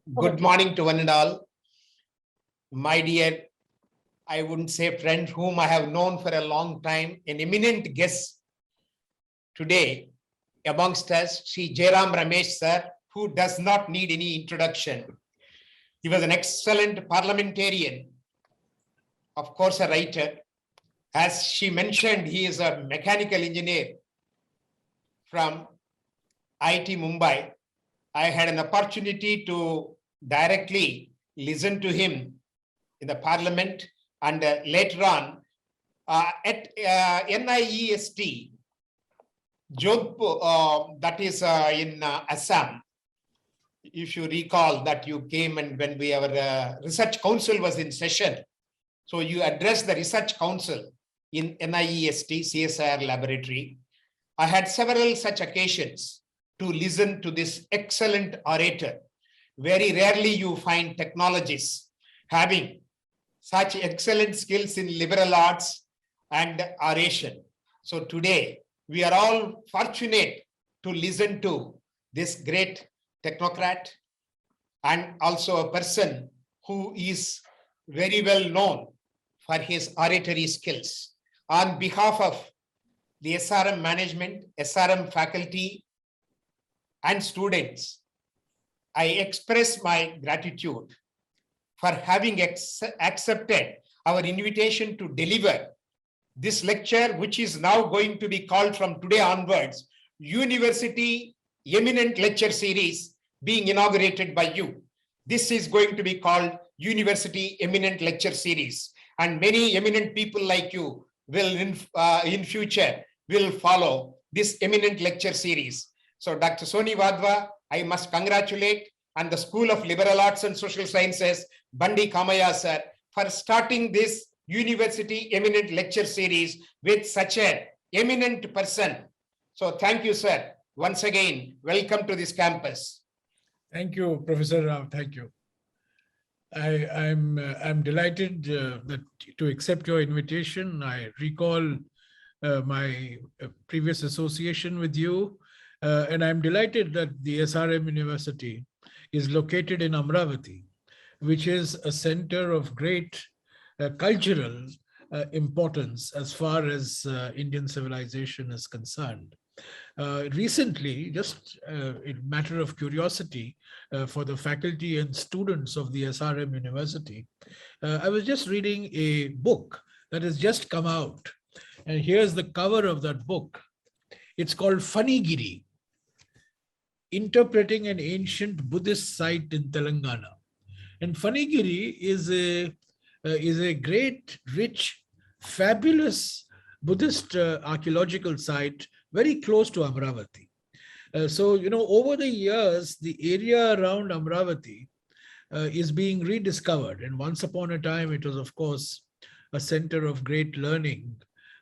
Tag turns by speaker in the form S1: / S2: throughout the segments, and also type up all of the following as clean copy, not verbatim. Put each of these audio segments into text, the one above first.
S1: Good morning to one and all. My dear, I wouldn't say friend, whom I have known for a long time, an eminent guest today amongst us, Sri Jairam Ramesh sir, who does not need any introduction. He was an excellent parliamentarian, of course, a writer. As she mentioned, he is a mechanical engineer from IIT Mumbai. I had an opportunity to directly listen to him in the parliament, and later on at NIEST, Jodhpur, that is in Assam. If you recall that you came and when our research council was in session, so you addressed the research council in NIEST CSIR laboratory. I had several such occasions to listen to this excellent orator. Very rarely you find technologists having such excellent skills in liberal arts and oration. So today we are all fortunate to listen to this great technocrat and also a person who is very well known for his oratory skills. On behalf of the SRM management, SRM faculty and students, I express my gratitude for having accepted our invitation to deliver this lecture, which is now going to be called from today onwards, University Eminent Lecture Series being inaugurated by you. This is going to be called University Eminent Lecture Series, and many eminent people like you will in future will follow this eminent lecture series. So Dr. Soni Wadhwa, I must congratulate, and the School of Liberal Arts and Social Sciences, Bandi Kamaya sir, for starting this University Eminent Lecture Series with such an eminent person. So thank you, sir. Once again, welcome to this campus.
S2: Thank you, Professor Rao. Thank you. I'm delighted to accept your invitation. I recall my previous association with you, and I'm delighted that the SRM University is located in Amravati, which is a center of great cultural importance as far as Indian civilization is concerned. Recently, just a matter of curiosity for the faculty and students of the SRM University, I was just reading a book that has just come out, and here's the cover of that book. It's called Fanigiri, Interpreting an Ancient Buddhist Site in Telangana. And Fanigiri is a great, rich, fabulous Buddhist archaeological site very close to Amravati. So, over the years, the area around Amravati is being rediscovered. And once upon a time, it was, of course, a center of great learning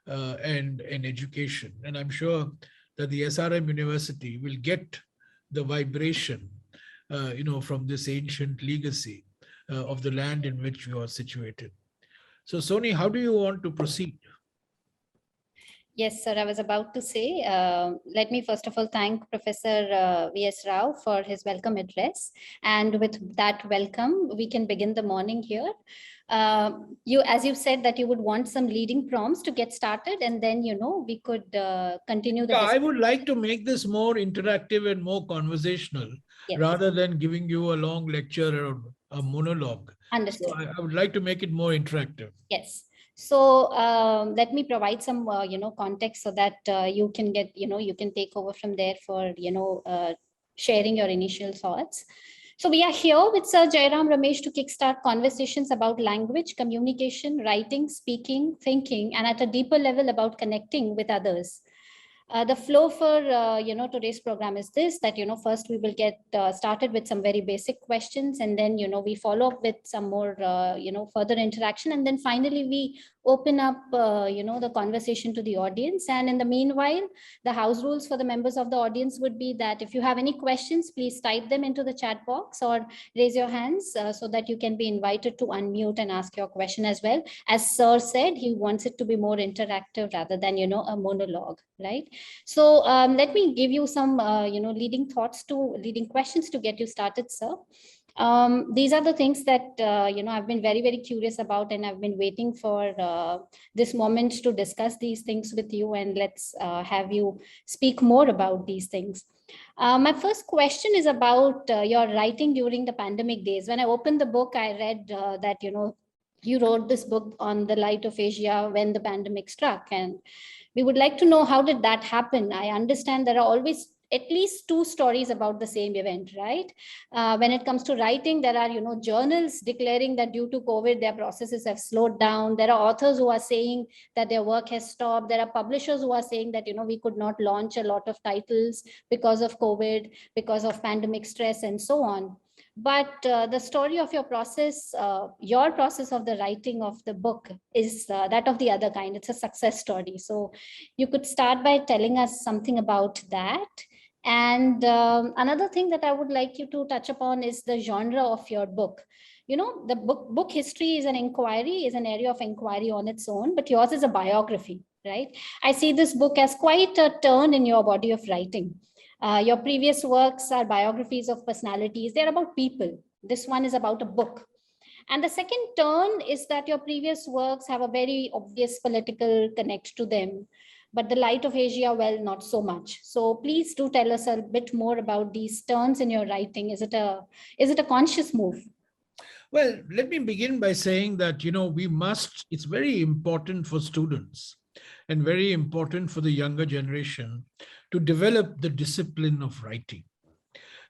S2: and education. And I'm sure that the SRM University will get the vibration, from this ancient legacy of the land in which you are situated. So, Soni, how do you want to proceed?
S3: Yes, sir, I was about to say, let me first of all thank Professor V.S. Rao for his welcome address. And with that welcome, we can begin the morning here. As you said that you would want some leading prompts to get started, and then, we could continue the discussion.
S2: I would like to make this more interactive and more conversational, yes, rather than giving you a long lecture or a monologue.
S3: Understood.
S2: So I would like to make it more interactive.
S3: Yes. So let me provide some, context so that you can get, you can take over from there for, sharing your initial thoughts. So we are here with Sir Jairam Ramesh to kickstart conversations about language, communication, writing, speaking, thinking, and at a deeper level about connecting with others. The flow for today's program is this, that first we will get started with some very basic questions, and then we follow up with some more further interaction, and then finally we open up, the conversation to the audience. And in the meanwhile, the house rules for the members of the audience would be that if you have any questions, please type them into the chat box or raise your hands so that you can be invited to unmute and ask your question as well. As Sir said, he wants it to be more interactive rather than, a monologue, right? So let me give you some, leading questions to get you started, sir. These are the things that, I've been very, very curious about, and I've been waiting for this moment to discuss these things with you, and let's have you speak more about these things. My first question is about your writing during the pandemic days. When I opened the book, I read that, you wrote this book on the light of Asia when the pandemic struck, and we would like to know, how did that happen? I understand there are always at least two stories about the same event, right? When it comes to writing, there are, journals declaring that due to COVID, their processes have slowed down. There are authors who are saying that their work has stopped. There are publishers who are saying that, we could not launch a lot of titles because of COVID, because of pandemic stress, and so on. But the story of your process of the writing of the book is that of the other kind. It's a success story. So you could start by telling us something about that. And another thing that I would like you to touch upon is the genre of your book. The book history is an area of inquiry on its own, but yours is a biography, right? I see this book as quite a turn in your body of writing. Your previous works are biographies of personalities. They're about people. This one is about a book. And the second turn is that your previous works have a very obvious political connect to them, but the light of Asia, well, not so much. So please do tell us a bit more about these turns in your writing. Is it a conscious move?
S2: Well, let me begin by saying that, it's very important for students and very important for the younger generation to develop the discipline of writing.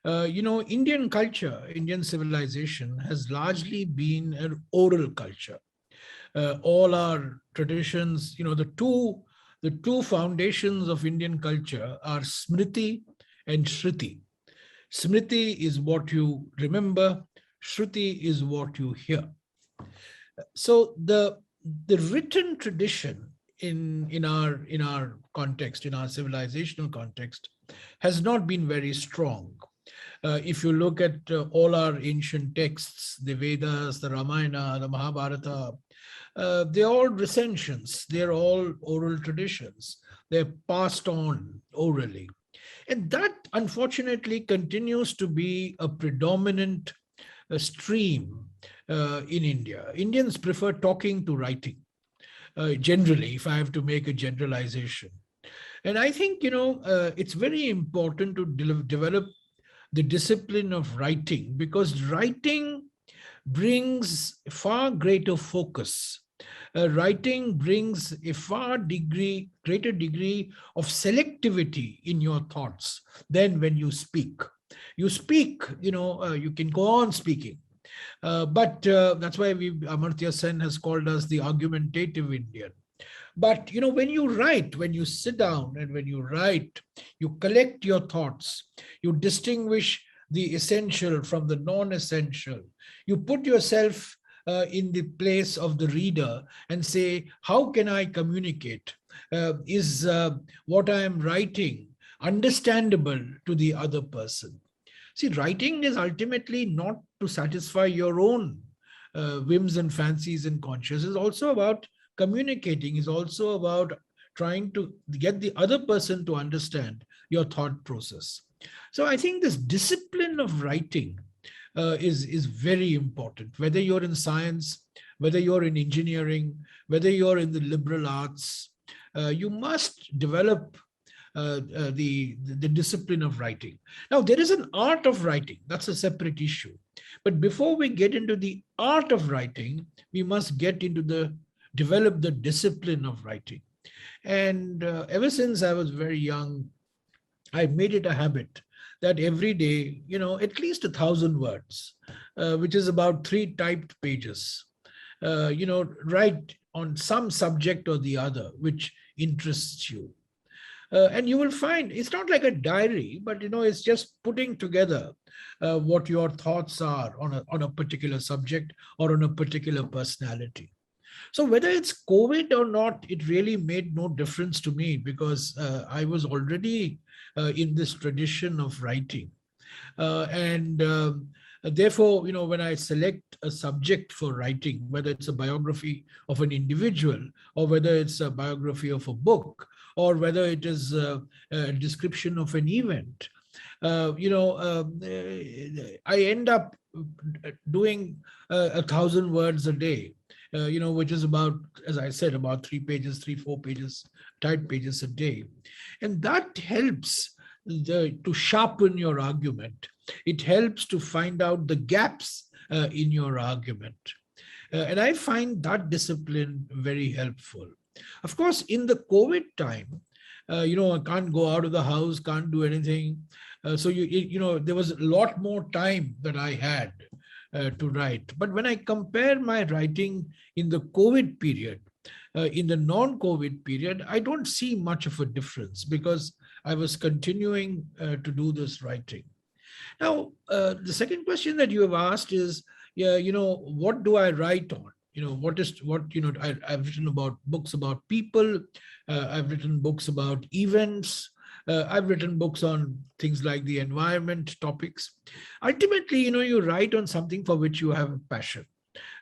S2: Indian culture, Indian civilization has largely been an oral culture. All our traditions, the two foundations of Indian culture are Smriti and Shruti. Smriti is what you remember, Shruti is what you hear. So the written tradition in our context, in our civilizational context, has not been very strong. If you look at all our ancient texts, the Vedas, the Ramayana, the Mahabharata, they're all recensions, they're all oral traditions, they're passed on orally. And that, unfortunately, continues to be a predominant stream in India. Indians prefer talking to writing. Generally, if I have to make a generalization. And I think, it's very important to develop the discipline of writing, because writing brings far greater focus. Writing brings a greater degree of selectivity in your thoughts than when you speak. You speak, you can go on speaking. But that's why Amartya Sen has called us the argumentative Indian. But, when you write, when you sit down and when you write, you collect your thoughts, you distinguish the essential from the non-essential. You put yourself in the place of the reader and say, how can I communicate? Is what I am writing understandable to the other person? See, writing is ultimately not to satisfy your own whims and fancies and conscience. It's also about communicating. It's also about trying to get the other person to understand your thought process. So I think this discipline of writing is very important, whether you're in science, whether you're in engineering, whether you're in the liberal arts, you must develop the discipline of writing. Now, there is an art of writing. That's a separate issue. But before we get into the art of writing, we must develop the discipline of writing. And ever since I was very young, I made it a habit that every day, at least 1,000 words, which is about 3 typed pages, write on some subject or the other, which interests you. And you will find it's not like a diary, but it's just putting together what your thoughts are on a particular subject or on a particular personality. So whether it's COVID or not, it really made no difference to me because I was already in this tradition of writing. And therefore, when I select a subject for writing, whether it's a biography of an individual, or whether it's a biography of a book, or whether it is a description of an event, I end up doing 1,000 words a day, which is about, as I said, about 4 pages, type pages a day. And that helps to sharpen your argument. It helps to find out the gaps in your argument. And I find that discipline very helpful. Of course, in the COVID time, I can't go out of the house, can't do anything. So there was a lot more time that I had to write. But when I compare my writing in the COVID period, in the non-COVID period, I don't see much of a difference because I was continuing to do this writing. Now, the second question that you have asked is, what do I write on? I've written about books about people. I've written books about events. I've written books on things like the environment topics. Ultimately, you write on something for which you have a passion.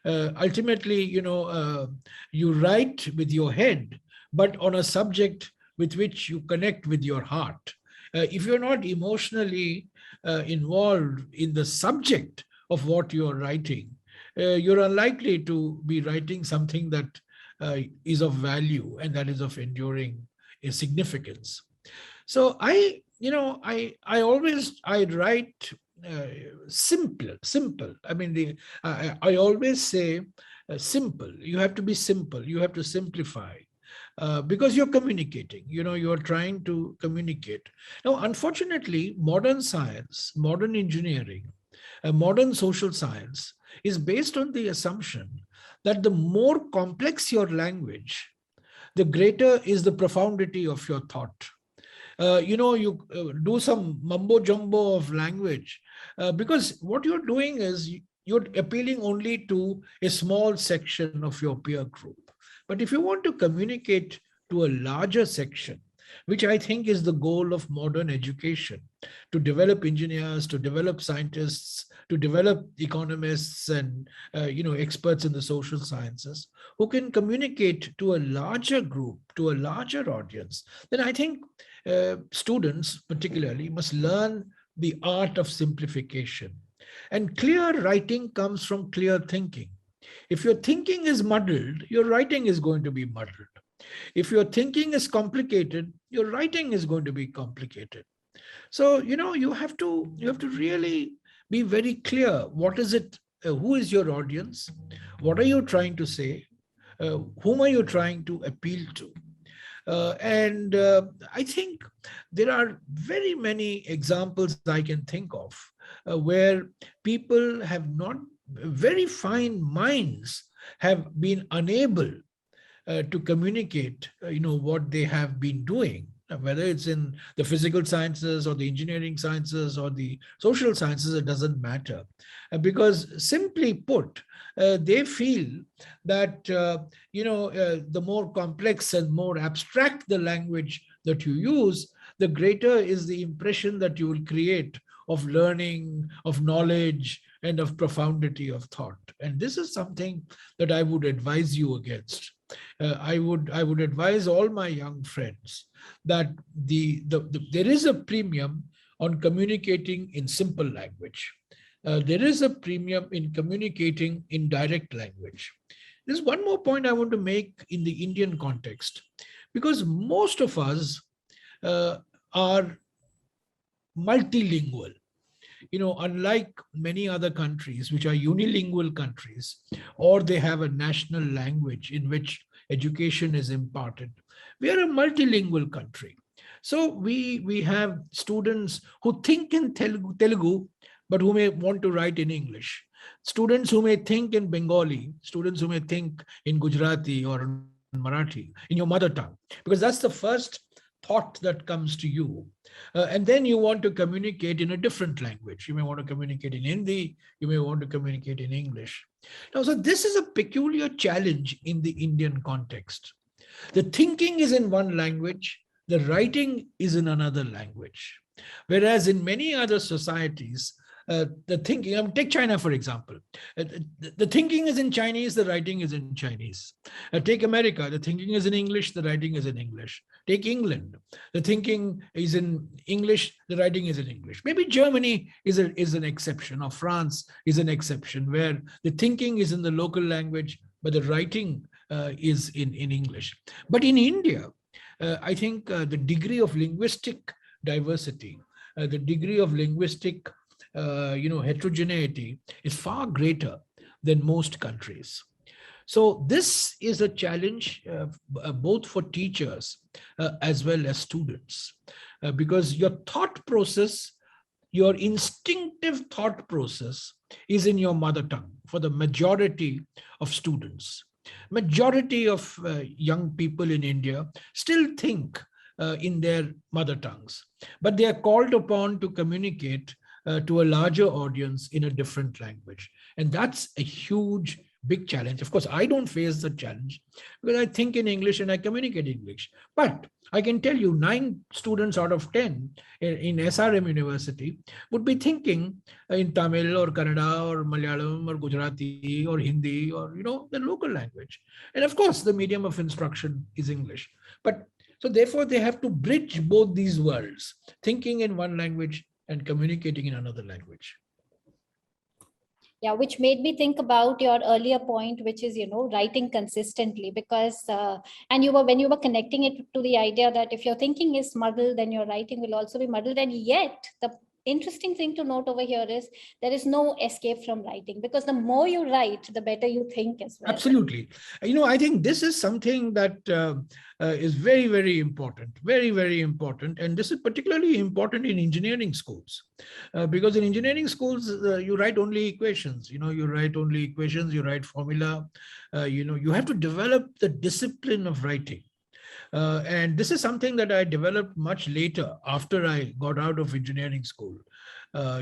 S2: Ultimately, you write with your head, but on a subject with which you connect with your heart. If you're not emotionally involved in the subject of what you're writing, you're unlikely to be writing something that is of value and that is of enduring significance. So I write simple. I mean, I always say simple. You have to be simple. You have to simplify. Because you're communicating, you're trying to communicate. Now, unfortunately, modern science, modern engineering, modern social science is based on the assumption that the more complex your language, the greater is the profundity of your thought. You do some mumbo jumbo of language because what you're doing is you're appealing only to a small section of your peer group. But if you want to communicate to a larger section, which I think is the goal of modern education, to develop engineers, to develop scientists, to develop economists and experts in the social sciences, who can communicate to a larger group, to a larger audience, then I think students particularly must learn the art of simplification. And clear writing comes from clear thinking. If your thinking is muddled, your writing is going to be muddled. If your thinking is complicated, your writing is going to be complicated. So, you have to really be very clear. What is it? Who is your audience? What are you trying to say? Whom are you trying to appeal to? And I think there are very many examples I can think of where people have not, very fine minds have been unable to communicate, what they have been doing, whether it's in the physical sciences or the engineering sciences or the social sciences, it doesn't matter. Because simply put, they feel that, the more complex and more abstract the language that you use, the greater is the impression that you will create of learning, of knowledge, and of profundity of thought. And this is something that I would advise you against. I would advise all my young friends that there is a premium on communicating in simple language. There is a premium in communicating in direct language. There's one more point I want to make in the Indian context, because most of us are multilingual. Unlike many other countries, which are unilingual countries, or they have a national language in which education is imparted, we are a multilingual country. So we have students who think in Telugu, but who may want to write in English. Students who may think in Bengali, students who may think in Gujarati or in Marathi, in your mother tongue, because that's the first thought that comes to you. And then you want to communicate in a different language. You may want to communicate in Hindi, you may want to communicate in English. Now, so this is a peculiar challenge in the Indian context. The thinking is in one language, the writing is in another language. Whereas in many other societies, the thinking, take China, for example. The thinking is in Chinese, the writing is in Chinese. Take America, the thinking is in English, the writing is in English. Take England, the thinking is in English, the writing is in English. Maybe Germany is an exception, or France is an exception, where the thinking is in the local language, but the writing is in English. But in India, I think the degree of linguistic diversity, the degree of linguistic heterogeneity is far greater than most countries. So this is a challenge both for teachers as well as students, because your thought process, your instinctive thought process is in your mother tongue for the majority of students. Majority of young people in India still think in their mother tongues, but they are called upon to communicate to a larger audience in a different language. And that's a huge, big challenge. Of course, I don't face the challenge because I think in English and I communicate English. But I can tell you 9 students out of 10 in SRM University would be thinking in Tamil or Kannada or Malayalam or Gujarati or Hindi or, the local language. And of course, the medium of instruction is English. But so therefore, they have to bridge both these worlds, thinking in one language and communicating in another language.
S3: Yeah, which made me think about your earlier point, which is, writing consistently, because, and when you were connecting it to the idea that if your thinking is muddled, then your writing will also be muddled. And yet the interesting thing to note over here is there is no escape from writing, because the more you write, the better you think as well.
S2: Absolutely. I think this is something that is very, very important, very, very important. And this is particularly important in engineering schools, because in engineering schools, you write only equations, you write only equations, you write formula, you have to develop the discipline of writing. And this is something that I developed much later after I got out of engineering school. I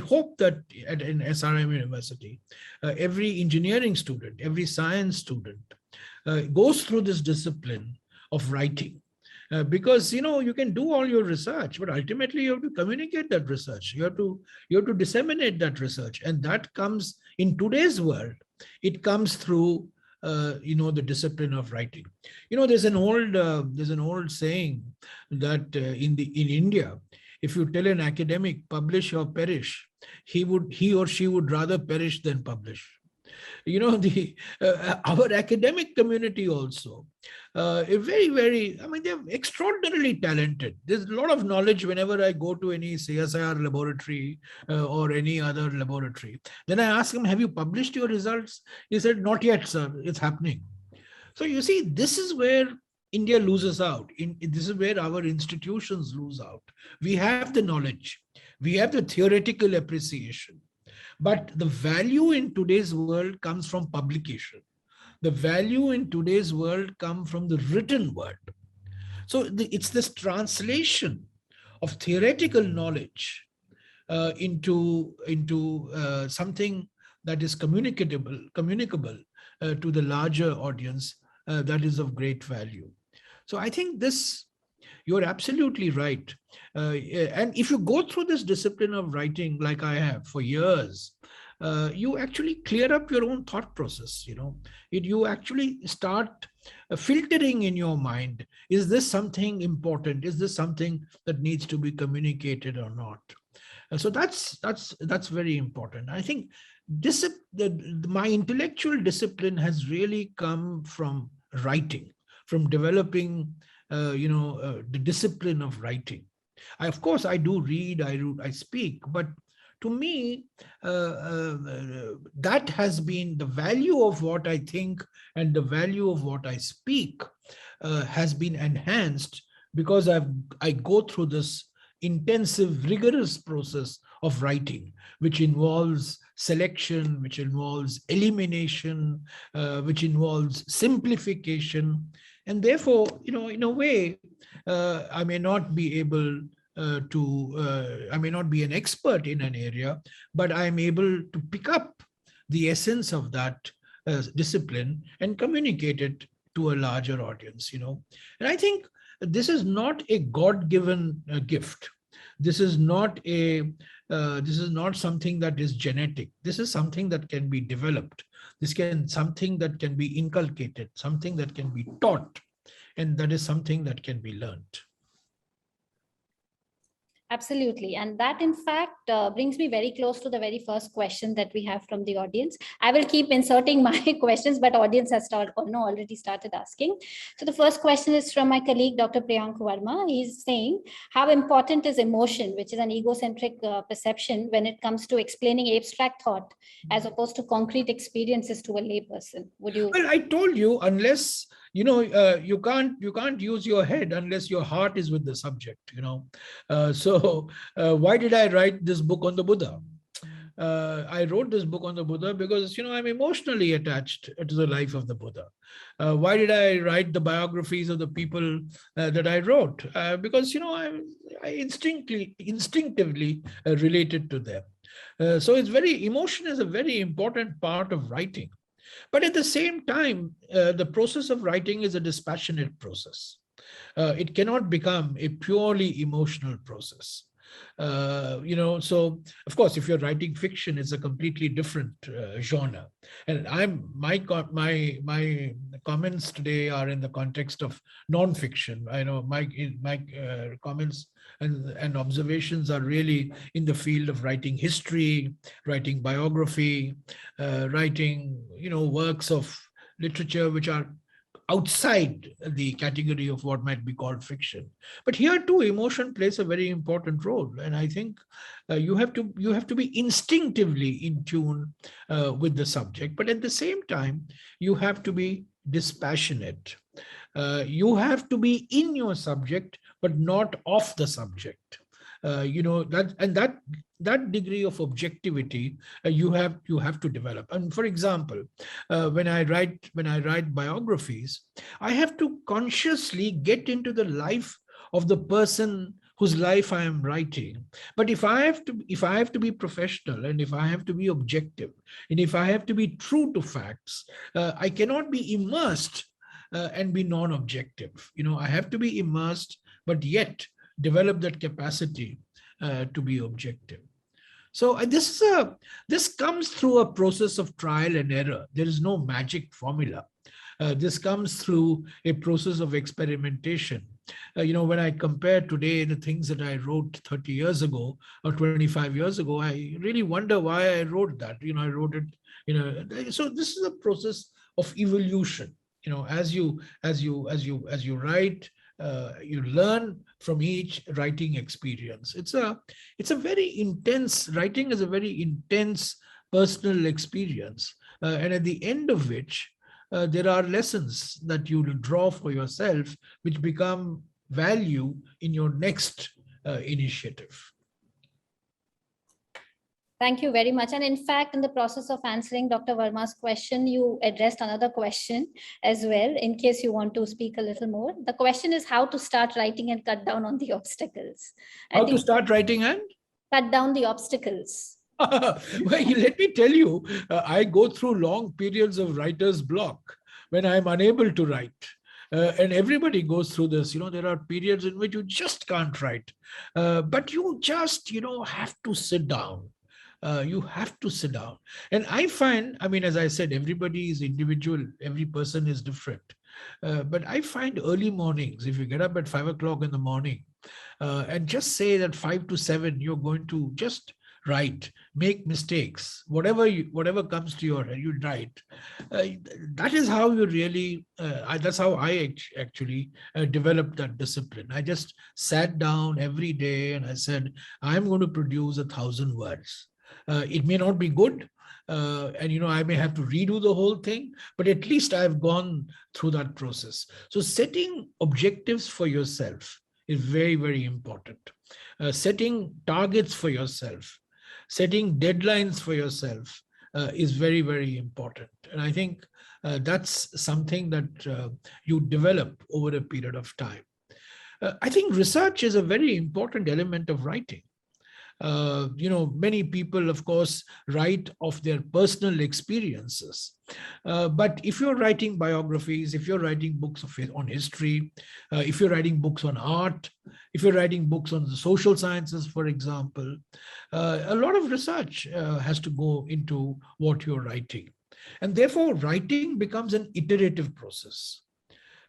S2: hope that in SRM University, every engineering student, every science student goes through this discipline of writing. Because you can do all your research, but ultimately you have to communicate that research. You have to disseminate that research, and that comes in today's world. It comes through the discipline of writing. There's an old saying that in India, if you tell an academic publish or perish, he or she would rather perish than publish. Our academic community also very, very, they're extraordinarily talented. There's a lot of knowledge whenever I go to any CSIR laboratory or any other laboratory. Then I ask him, have you published your results? He said, not yet, sir, it's happening. So you see, this is where India loses out. This is where our institutions lose out. We have the knowledge, we have the theoretical appreciation, but the value in today's world comes from publication. The value in today's world comes from the written word. So it's this translation of theoretical knowledge into something that is communicable to the larger audience that is of great value. So I think you're absolutely right. And if you go through this discipline of writing like I have for years, you actually clear up your own thought process. You actually start filtering in your mind. Is this something important? Is this something that needs to be communicated or not? So that's very important. I think my intellectual discipline has really come from writing, from developing the discipline of writing. Of course, I do read, I speak, but to me, that has been the value of what I think and the value of what I speak has been enhanced because I go through this intensive, rigorous process of writing, which involves selection, which involves elimination, which involves simplification. And therefore, in a way, I may not be able I may not be an expert in an area, but I'm able to pick up the essence of that discipline and communicate it to a larger audience, And I think this is not a God-given gift. This is not something that is genetic. This is something that can be developed. Something that can be inculcated, something that can be taught, and that is something that can be learned.
S3: Absolutely. And that, in fact, brings me very close to the very first question that we have from the audience. I will keep inserting my questions, but audience has already started asking. So the first question is from my colleague, Dr. Priyank Verma. He's saying, how important is emotion, which is an egocentric perception, when it comes to explaining abstract thought as opposed to concrete experiences to a layperson? Would you?
S2: Well, I told you, unless you can't use your head unless your heart is with the subject. So why did I write this book on the Buddha? I wrote this book on the Buddha because I'm emotionally attached to the life of the Buddha. Why did I write the biographies of the people that I wrote? Because I instinctively related to them. So emotion is a very important part of writing. But at the same time, the process of writing is a dispassionate process. It cannot become a purely emotional process. So of course, if you're writing fiction, it's a completely different genre. And my comments today are in the context of non-fiction. I know my comments and observations are really in the field of writing history, writing biography, writing works of literature which are outside the category of what might be called fiction. But here too, emotion plays a very important role. And I think you have to be instinctively in tune with the subject. But at the same time, you have to be dispassionate. You have to be in your subject, but not off the subject. That degree of objectivity you have to develop. And for example, when I write biographies, I have to consciously get into the life of the person whose life I am writing. But if I have to be professional, and if I have to be objective, and if I have to be true to facts, I cannot be immersed and be non-objective. I have to be immersed, but yet develop that capacity to be objective. So this comes through a process of trial and error. There is no magic formula. This comes through a process of experimentation. When I compare today the things that I wrote 30 years ago or 25 years ago, I really wonder why I wrote that. I wrote it. So this is a process of evolution. As you write, you learn from each writing experience. It's a very intense, writing is a very intense personal experience, and at the end of which there are lessons that you will draw for yourself, which become value in your next initiative.
S3: Thank you very much. And in fact, in the process of answering Dr. Verma's question, you addressed another question as well, in case you want to speak a little more. The question is how to start writing and cut down on the obstacles.
S2: How to start writing and?
S3: Cut down the obstacles.
S2: Well, let me tell you, I go through long periods of writer's block when I'm unable to write. And everybody goes through this. There are periods in which you just can't write. But you just, have to sit down. You have to sit down. And I find, as I said, everybody is individual. Every person is different. But I find early mornings, if you get up at 5 o'clock in the morning and just say that 5 to 7, you're going to just write, make mistakes, whatever comes to your head, you write. That is how you really, that's how I actually developed that discipline. I just sat down every day and I said, I'm going to produce 1,000 words. It may not be good, and I may have to redo the whole thing, but at least I've gone through that process. So setting objectives for yourself is very, very important. Setting targets for yourself, setting deadlines for yourself is very, very important. And I think That's something that you develop over a period of time. I think research is a very important element of writing. Many people, of course, write of their personal experiences. But if you're writing biographies, if you're writing books on history, if you're writing books on art, if you're writing books on the social sciences, for example, a lot of research has to go into what you're writing. And therefore, writing becomes an iterative process.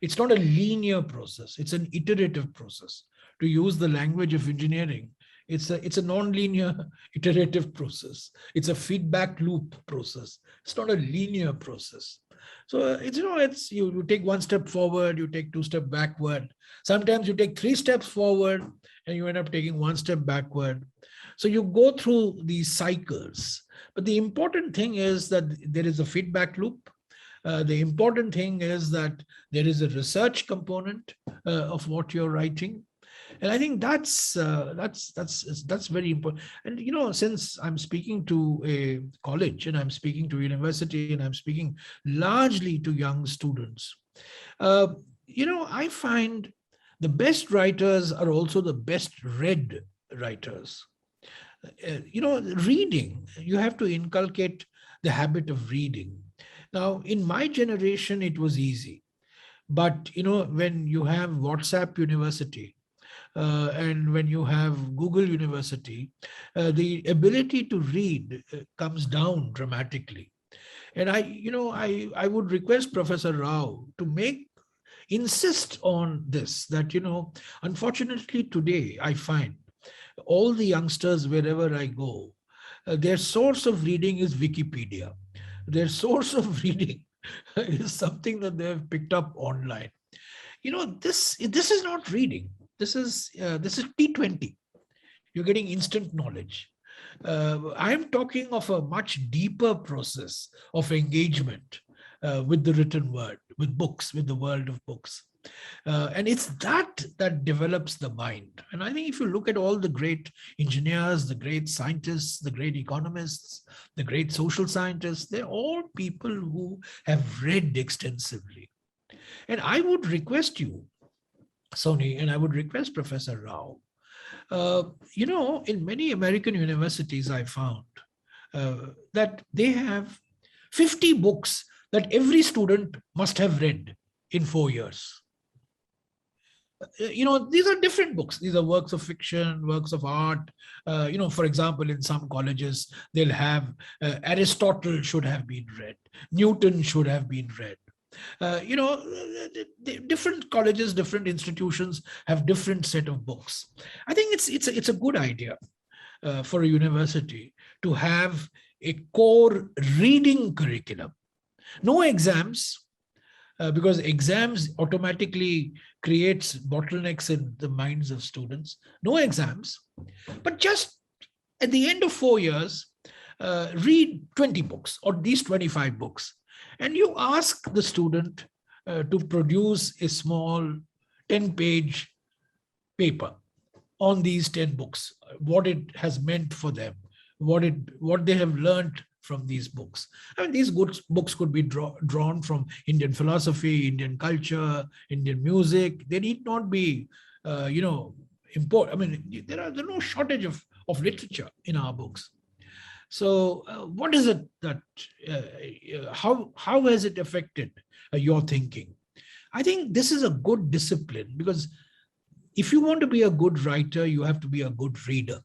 S2: It's not a linear process. It's an iterative process. To use the language of engineering, it's a non-linear iterative process. It's a feedback loop process. It's not a linear process. So you take one step forward, you take two steps backward. Sometimes you take 3 steps forward and you end up taking 1 step backward. So you go through these cycles. But the important thing is that there is a feedback loop. The important thing is that there is a research component of what you're writing. And I think that's very important. And since I'm speaking to a college and I'm speaking to a university and I'm speaking largely to young students, I find the best writers are also the best read writers. Reading, you have to inculcate the habit of reading. Now, in my generation, it was easy. But, when you have WhatsApp University, and when you have Google University, the ability to read comes down dramatically. And I would request Professor Rao to insist on this, that, unfortunately today, I find all the youngsters, wherever I go, their source of reading is Wikipedia. Their source of reading is something that they've picked up online. This is not reading. This is T20. You're getting instant knowledge. I'm talking of a much deeper process of engagement with the written word, with books, with the world of books. And it's that develops the mind. And I think if you look at all the great engineers, the great scientists, the great economists, the great social scientists, they're all people who have read extensively. And I would request you, Sony, and I would request Professor Rao, in many American universities, I found that they have 50 books that every student must have read in 4 years. These are different books. These are works of fiction, works of art. For example, in some colleges, they'll have Aristotle should have been read. Newton should have been read. Different colleges, different institutions have different set of books. I think it's a good idea for a university to have a core reading curriculum. No exams, because exams automatically creates bottlenecks in the minds of students. No exams, but just at the end of 4 years, read 20 books or these 25 books. And you ask the student to produce a small 10-page paper on these 10 books, what it has meant for them, what they have learned from these books. I mean, these books could be drawn from Indian philosophy, Indian culture, Indian music. They need not be, import. I mean, there's no shortage of literature in our books. So what is it that, how has it affected your thinking? I think this is a good discipline, because if you want to be a good writer, you have to be a good reader.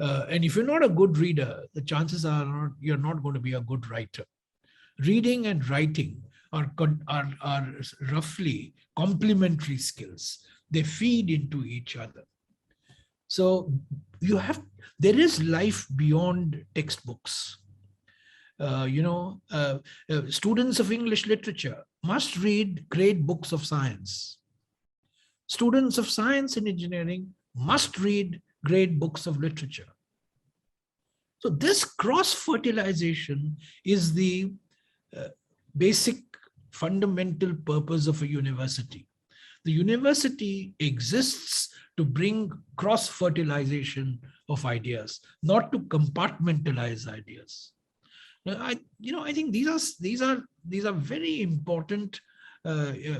S2: And if you're not a good reader, the chances are you're not going to be a good writer. Reading and writing are roughly complementary skills. They feed into each other. So there is life beyond textbooks. Students of English literature must read great books of science. Students of science and engineering must read great books of literature. So this cross-fertilization is the basic fundamental purpose of a university. The university exists to bring cross-fertilization of ideas, not to compartmentalize ideas. I think these are very important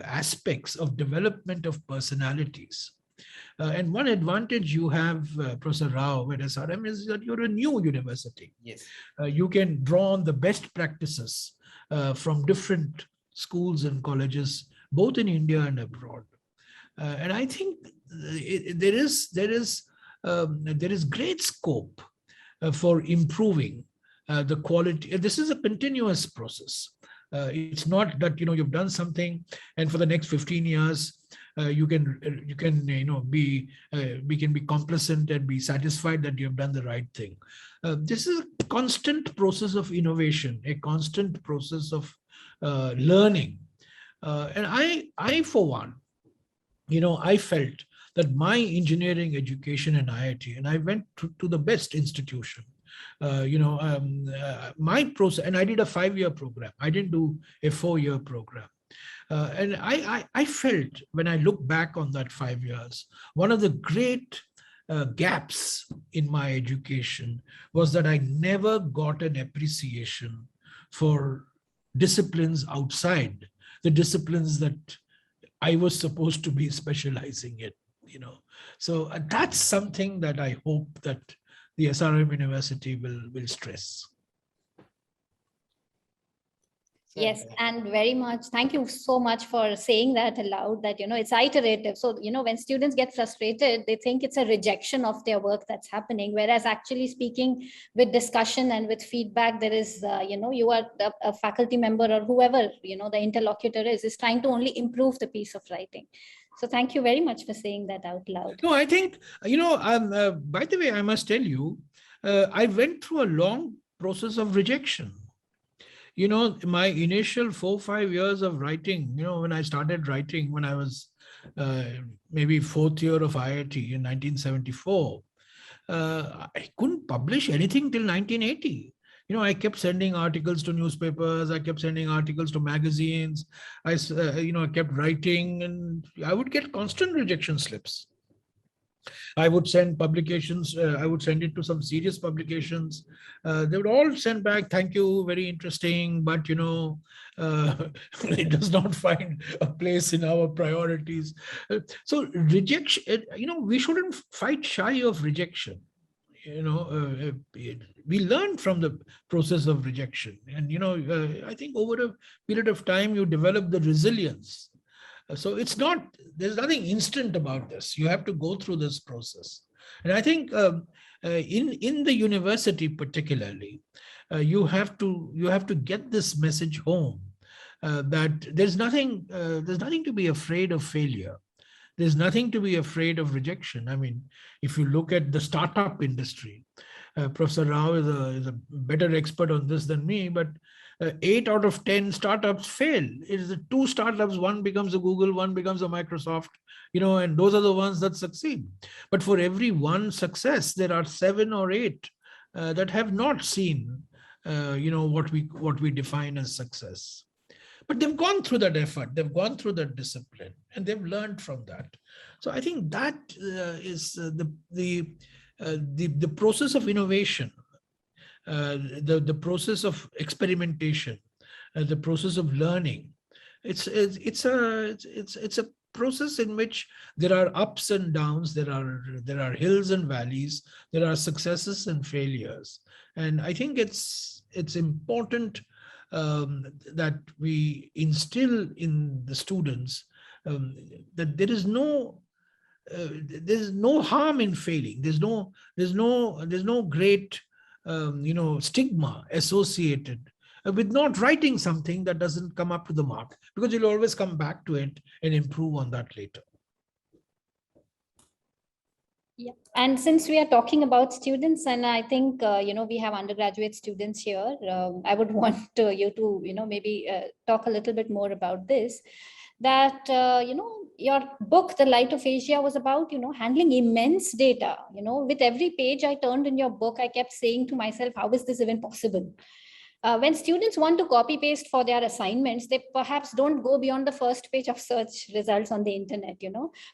S2: aspects of development of personalities. And one advantage you have, Professor Rao, at SRM is that you're a new university.
S1: Yes.
S2: You can draw on the best practices from different schools and colleges, both in India and abroad. And I think there is great scope for improving the quality. This is a continuous process. It's not that you've done something and for the next 15 years we can be complacent and be satisfied that you have done the right thing. This is a constant process of innovation, a constant process of learning. And I for one, I felt that my engineering education in IIT, and I went to the best institution, my process, and I did a 5-year program. I didn't do a 4-year program. And I felt, when I look back on that 5 years, one of the great gaps in my education was that I never got an appreciation for disciplines outside the disciplines that I was supposed to be specializing in, So that's something that I hope that the SRM University will stress.
S3: Yes, and very much. Thank you so much for saying that aloud, that, it's iterative. So, when students get frustrated, they think it's a rejection of their work that's happening. Whereas actually speaking with discussion and with feedback, there is, you are a faculty member or whoever, the interlocutor is trying to only improve the piece of writing. So thank you very much for saying that out loud.
S2: No, I think, by the way, I must tell you, I went through a long process of rejection. My initial 4-5 years of writing, when I started writing, when I was maybe 4th year of IIT in 1974, I couldn't publish anything till 1980. I kept sending articles to newspapers. I kept sending articles to magazines. I kept writing, and I would get constant rejection slips. I would send publications. I would send it to some serious publications. They would all send back, "Thank you, very interesting, but it does not find a place in our priorities." So rejection. We shouldn't fight shy of rejection. We learn from the process of rejection, and I think over a period of time you develop the resilience. So there's nothing instant about this. You have to go through this process. And I think in the university particularly, you have to get this message home that there's nothing to be afraid of failure. There's nothing to be afraid of rejection. I mean, if you look at the startup industry, Professor Rao is a better expert on this than me, but 8 out of 10 startups fail. It is 2 startups, one becomes a Google, one becomes a Microsoft, and those are the ones that succeed. But for every one success, there are 7 or 8 that have not seen, what we define as success. But they've gone through that effort, they've gone through that discipline, and they've learned from that. So I think that is the process of innovation. The process of experimentation, the process of learning. It's a process in which there are ups and downs, there are hills and valleys, there are successes and failures. And I think it's important that we instill in the students that there is no harm in failing. There's no great stigma associated with not writing something that doesn't come up to the mark, because you'll always come back to it and improve on that later.
S3: Yeah, and since we are talking about students, and I think we have undergraduate students here, I would want you to maybe talk a little bit more about this. That your book, The Light of Asia, was about handling immense data. With every page I turned in your book, I kept saying to myself, how is this even possible? when students want to copy paste for their assignments, they perhaps don't go beyond the first page of search results on the internet,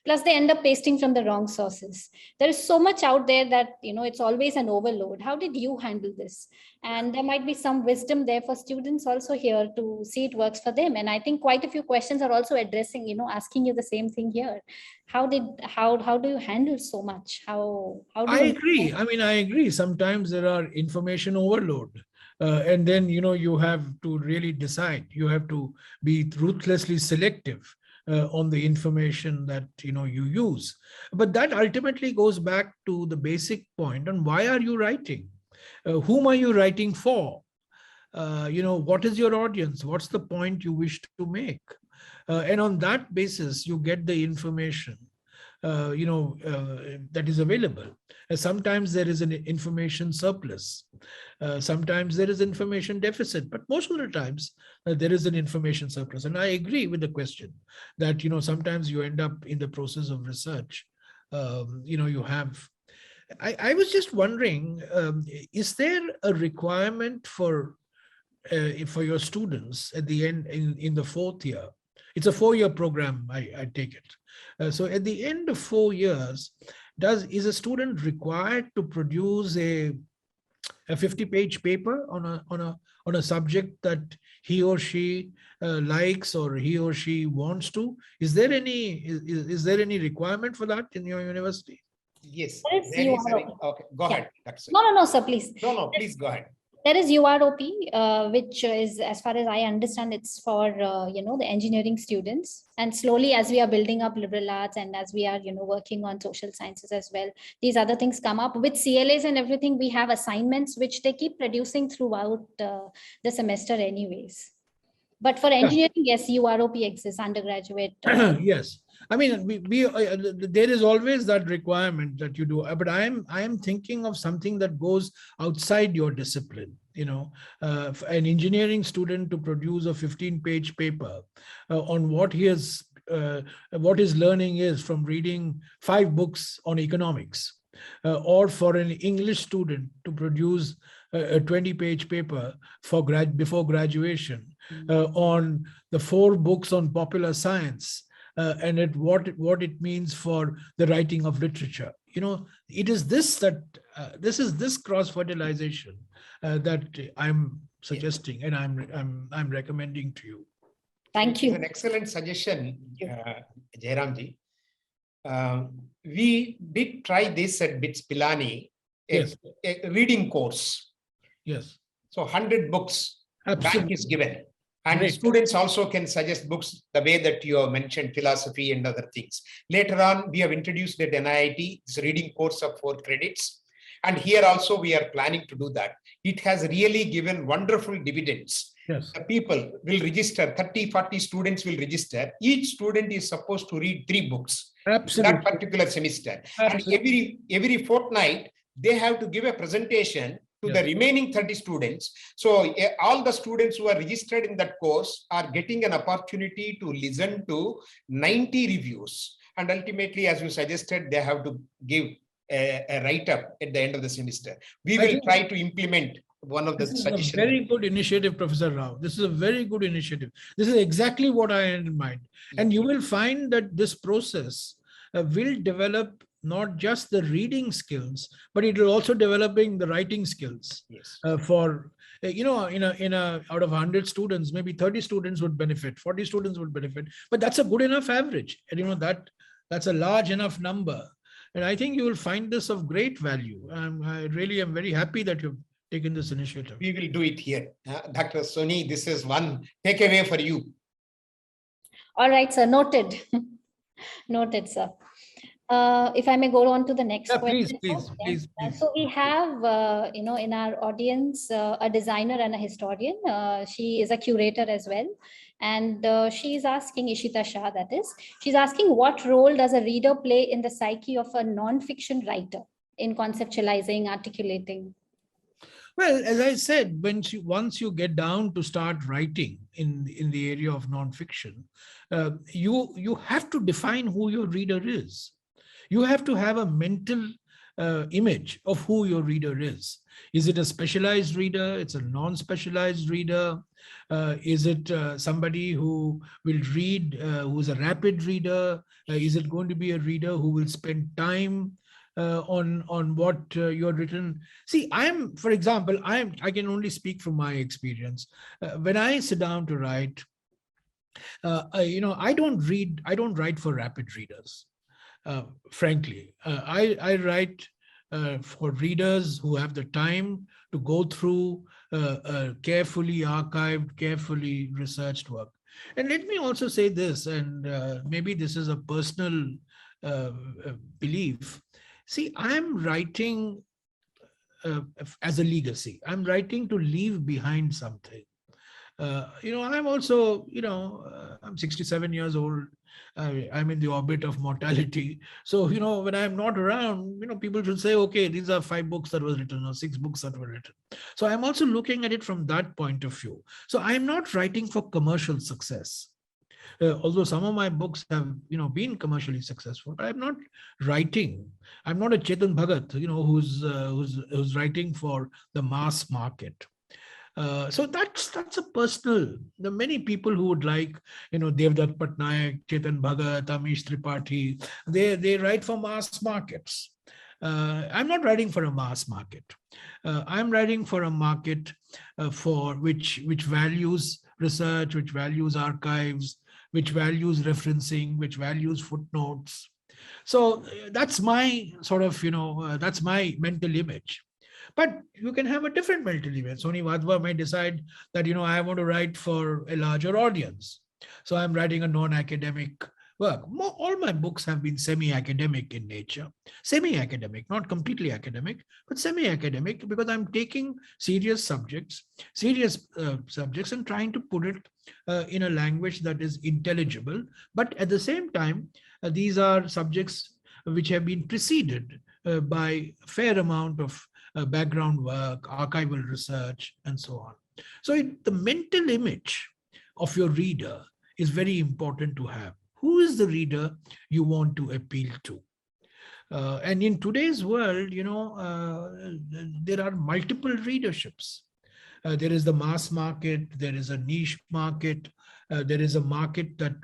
S3: plus they end up pasting from the wrong sources. There is so much out there that, it's always an overload. How did you handle this? And there might be some wisdom there for students also here to see it works for them. And I think quite a few questions are also addressing, asking you the same thing here. How do you handle so much? How do
S2: I
S3: you-
S2: agree. I mean, I agree. Sometimes there are information overload. And then, you have to really decide. You have to be ruthlessly selective on the information that, you use. But that ultimately goes back to the basic point on why are you writing? Whom are you writing for? What is your audience? What's the point you wish to make? And on that basis, you get the information that is available. Sometimes there is an information surplus. Sometimes there is information deficit, but most of the times there is an information surplus. And I agree with the question that, sometimes you end up in the process of research. You have, I was just wondering, is there a requirement for your students at the end in the fourth year? It's a 4-year program, I take it. So at the end of 4 years, is a student required to produce a 50-page paper on a subject that he or she likes or he or she wants to? Is there any requirement for that in your university?
S1: Yes.
S3: Yes,
S1: there
S3: you
S1: is
S3: are.
S1: okay, go
S3: Yeah.
S1: ahead. That's it.
S3: No, sir, please.
S1: No, please go ahead.
S3: There is UROP, which is, as far as I understand, it's for, the engineering students. And slowly, as we are building up liberal arts and as we are, working on social sciences as well, these other things come up. With CLAs and everything, we have assignments which they keep producing throughout the semester anyways. But for engineering, yes, UROP exists, undergraduate.
S2: Yes. I mean, there is always that requirement that you do, but I am thinking of something that goes outside your discipline. For an engineering student to produce a 15-page paper on what his learning is from reading 5 books on economics, or for an English student to produce a 20-page paper before graduation on the 4 books on popular science. And what it means for the writing of literature. It is this this cross-fertilization that I'm suggesting and I'm recommending to you.
S3: Thank
S1: It's
S3: you.
S1: an excellent suggestion, Jairamji. We did try this at BITS Pilani,
S2: Yes.
S1: a reading course.
S2: Yes.
S1: So 100 books bank
S2: Absolutely.
S1: is given. And
S2: Great.
S1: students also can suggest books the way that you have mentioned, philosophy and other things. Later on, we have introduced at NIIT, this reading course of 4 credits. And here also we are planning to do that. It has really given wonderful dividends.
S2: Yes.
S1: The people will register, 30, 40 students will register. Each student is supposed to read 3 books in
S2: Absolutely.
S1: that particular semester.
S2: Absolutely.
S1: And every fortnight, they have to give a presentation to the remaining 30 students. So all the students who are registered in that course are getting an opportunity to listen to 90 reviews. And ultimately, as you suggested, they have to give a write-up at the end of the semester. We will try to implement one of the
S2: This is a
S1: suggestions.
S2: very good initiative, Professor Rao. This is a very good initiative. This is exactly what I had in mind. And you will find that this process will develop not just the reading skills, but it will also developing the writing skills.
S1: Yes.
S2: For in a out of 100 students, maybe 30 students would benefit, 40 students would benefit, but that's a good enough average. And that's a large enough number. And I think you will find this of great value. I really am very happy that you've taken this initiative.
S1: We will do it here. Dr. Soni, this is one takeaway for you.
S3: All right, sir. Noted. Noted, sir. If I may go on to the next question.
S2: Please.
S3: So we have, in our audience, a designer and a historian. She is a curator as well. And she's asking, Ishita Shah, that is, she's asking what role does a reader play in the psyche of a non-fiction writer in conceptualizing, articulating?
S2: Well, as I said, once you get down to start writing in the area of nonfiction, you have to define who your reader is. You have to have a mental image of who your reader is. Is it a specialized reader? It's a non-specialized reader. Is it somebody who will read, who's a rapid reader? Is it going to be a reader who will spend time on what you're written? See, for example, I can only speak from my experience. When I sit down to write, I don't write for rapid readers. Frankly, I write for readers who have the time to go through carefully archived, carefully researched work. And let me also say this, and maybe this is a personal belief. See, I'm writing as a legacy. I'm writing to leave behind something. I'm also, I'm 67 years old. I'm in the orbit of mortality. So, when I'm not around, people should say, okay, these are 5 books that was written or 6 books that were written. So I'm also looking at it from that point of view. So I'm not writing for commercial success. Although some of my books have, been commercially successful, but I'm not writing. I'm not a Chetan Bhagat, who's writing for the mass market. So that's a personal. There are many people who would like, Devdutt Patnaik, Chetan Bhagat, Amish Tripathi. They write for mass markets. I'm not writing for a mass market. I'm writing for a market for which values research, which values archives, which values referencing, which values footnotes. So that's my sort of, that's my mental image. But you can have a different mental image. Soni Wadhwa might decide that, I want to write for a larger audience. So I'm writing a non-academic work. All my books have been semi-academic in nature. Semi-academic, not completely academic, but semi-academic, because I'm taking serious subjects and trying to put it in a language that is intelligible. But at the same time, these are subjects which have been preceded by a fair amount of background work, archival research, and so on. So the mental image of your reader is very important to have. Who is the reader you want to appeal to? And in today's world, there are multiple readerships. There is the mass market, there is a niche market, there is a market that,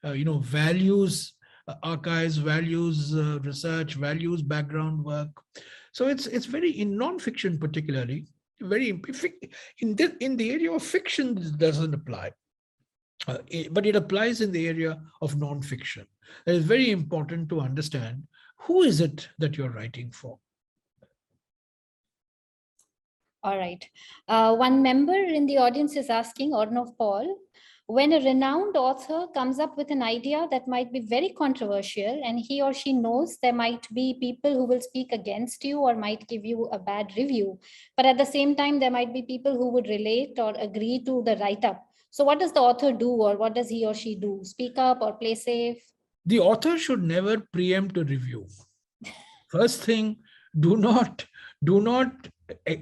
S2: values archives, values research, values background work. So it's very, in non-fiction particularly, very, in the area of fiction, this doesn't apply. But it applies in the area of non-fiction. It is very important to understand who is it that you're writing for.
S3: All right. One member in the audience is asking, Ornov Paul, when a renowned author comes up with an idea that might be very controversial and he or she knows there might be people who will speak against you or might give you a bad review, but at the same time, there might be people who would relate or agree to the write-up. So what does the author do, or what does he or she do? Speak up or play safe?
S2: The author should never preempt a review. First thing, do not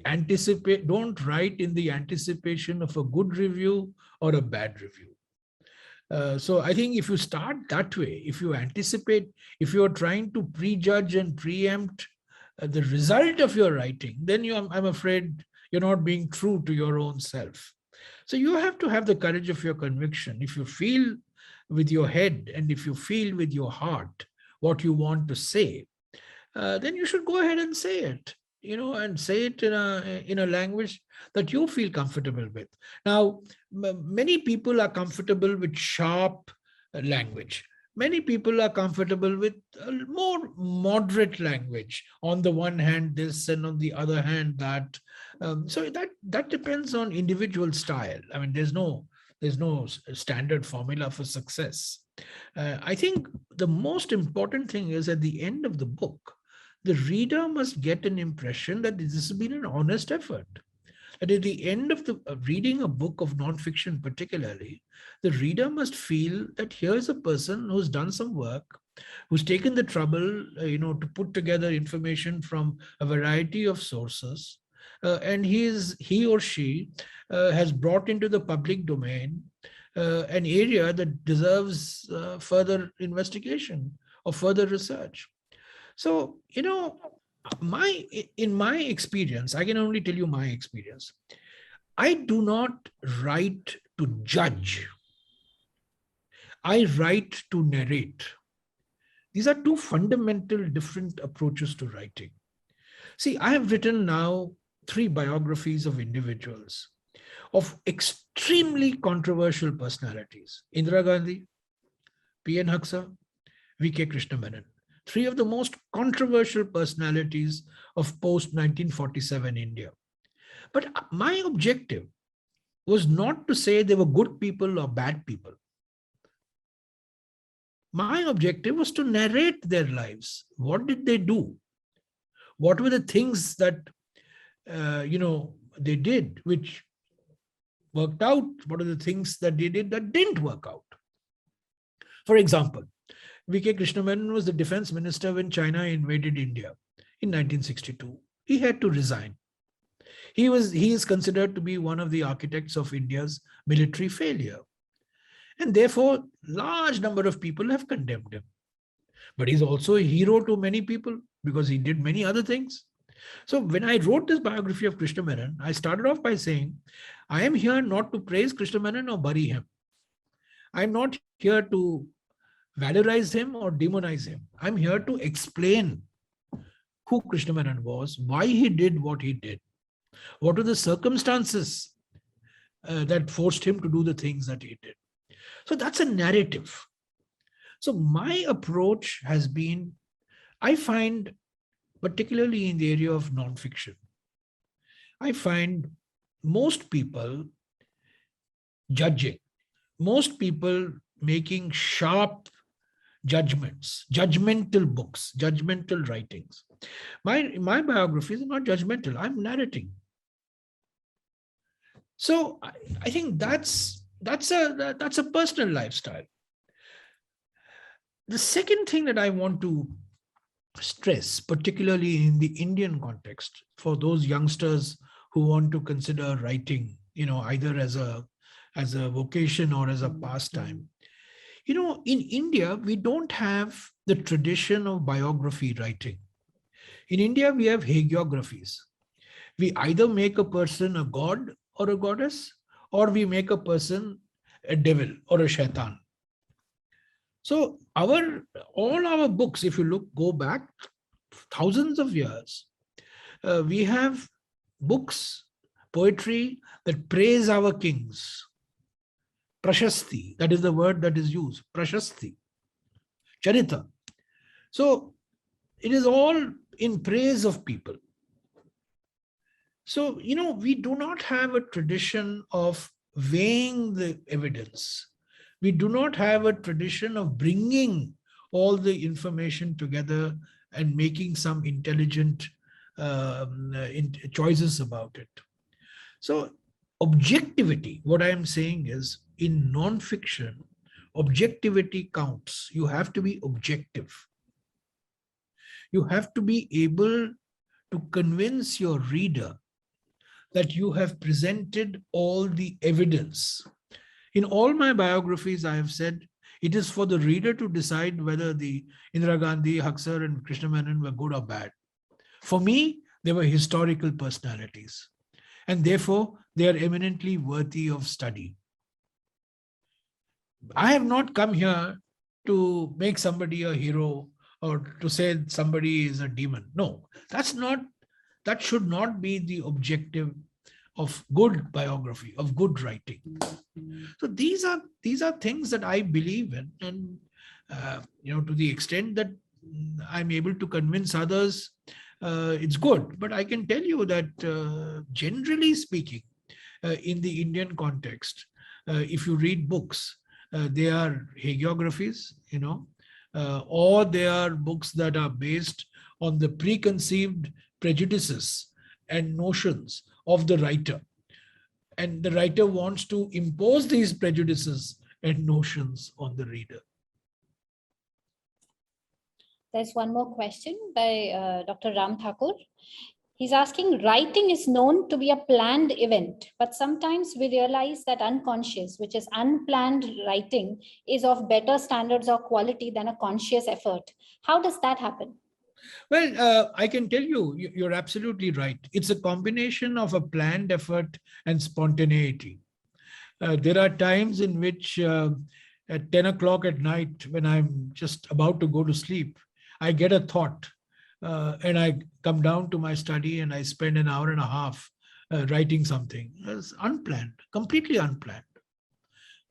S2: anticipate, don't write in the anticipation of a good review or a bad review. So I think if you start that way, if you anticipate, if you're trying to prejudge and preempt the result of your writing, then I'm afraid you're not being true to your own self. So you have to have the courage of your conviction. If you feel with your head and if you feel with your heart what you want to say, then you should go ahead and say it, and say it in a language that you feel comfortable with. Now, many people are comfortable with sharp language. Many people are comfortable with more moderate language. On the one hand, this, and on the other hand, that. So that depends on individual style. I mean, there's no standard formula for success. I think the most important thing is at the end of the book, the reader must get an impression that this has been an honest effort. That at the end of reading a book of nonfiction particularly, the reader must feel that here's a person who's done some work, who's taken the trouble, to put together information from a variety of sources, and he or she has brought into the public domain an area that deserves further investigation or further research. So, in my experience, I can only tell you my experience. I do not write to judge. I write to narrate. These are two fundamental different approaches to writing. See, I have written now 3 biographies of individuals of extremely controversial personalities. Indira Gandhi, P.N. Haksar, V.K. Krishna Menon. 3 of the most controversial personalities of post-1947 India. But my objective was not to say they were good people or bad people. My objective was to narrate their lives. What did they do? What were the things that, they did, which worked out? What are the things that they did that didn't work out? For example, V.K. Krishna Menon was the defense minister when China invaded India in 1962. He had to resign. He is considered to be one of the architects of India's military failure. And therefore, large number of people have condemned him. But he's also a hero to many people because he did many other things. So when I wrote this biography of Krishna Menon, I started off by saying, I am here not to praise Krishna Menon or bury him. I'm not here to valorize him or demonize him. I'm here to explain who Krishna Menon was, why he did what he did, what were the circumstances that forced him to do the things that he did. So that's a narrative. So my approach has been, I find, particularly in the area of nonfiction, I find most people judging, most people making sharp judgments, judgmental books, judgmental writings. My biographies are not judgmental. I'm narrating. So I think that's a personal lifestyle. The second thing that I want to stress, particularly in the Indian context, for those youngsters who want to consider writing, either as a vocation or as a pastime. In India, we don't have the tradition of biography writing. In India, we have hagiographies. We either make a person a god or a goddess, or we make a person a devil or a shaitan. So all our books, if you go back thousands of years, we have books, poetry that praise our kings. Prashasti, that is the word that is used, Prashasti, Charita. So it is all in praise of people. So, we do not have a tradition of weighing the evidence. We do not have a tradition of bringing all the information together and making some intelligent choices about it. So objectivity, what I am saying is, in non-fiction, objectivity counts. You have to be objective. You have to be able to convince your reader that you have presented all the evidence. In all my biographies, I have said, it is for the reader to decide whether the Indira Gandhi, Haksar, and Krishna Menon were good or bad. For me, they were historical personalities, and therefore they are eminently worthy of study. I have not come here to make somebody a hero or to say somebody is a demon. No, that should not be the objective of good biography, of good writing. So these are things that I believe in, and to the extent that I'm able to convince others, it's good. But I can tell you that generally speaking, in the Indian context, if you read books, they are hagiographies, or they are books that are based on the preconceived prejudices and notions of the writer. And the writer wants to impose these prejudices and notions on the reader.
S3: There's one more question by Dr. Ram Thakur. He's asking, writing is known to be a planned event, but sometimes we realize that unconscious, which is unplanned writing, is of better standards or quality than a conscious effort. How does that happen?
S2: Well, I can tell you, you're absolutely right. It's a combination of a planned effort and spontaneity. There are times in which at 10 o'clock at night, when I'm just about to go to sleep, I get a thought and I come down to my study and I spend an hour and a half writing something. It's unplanned, completely unplanned.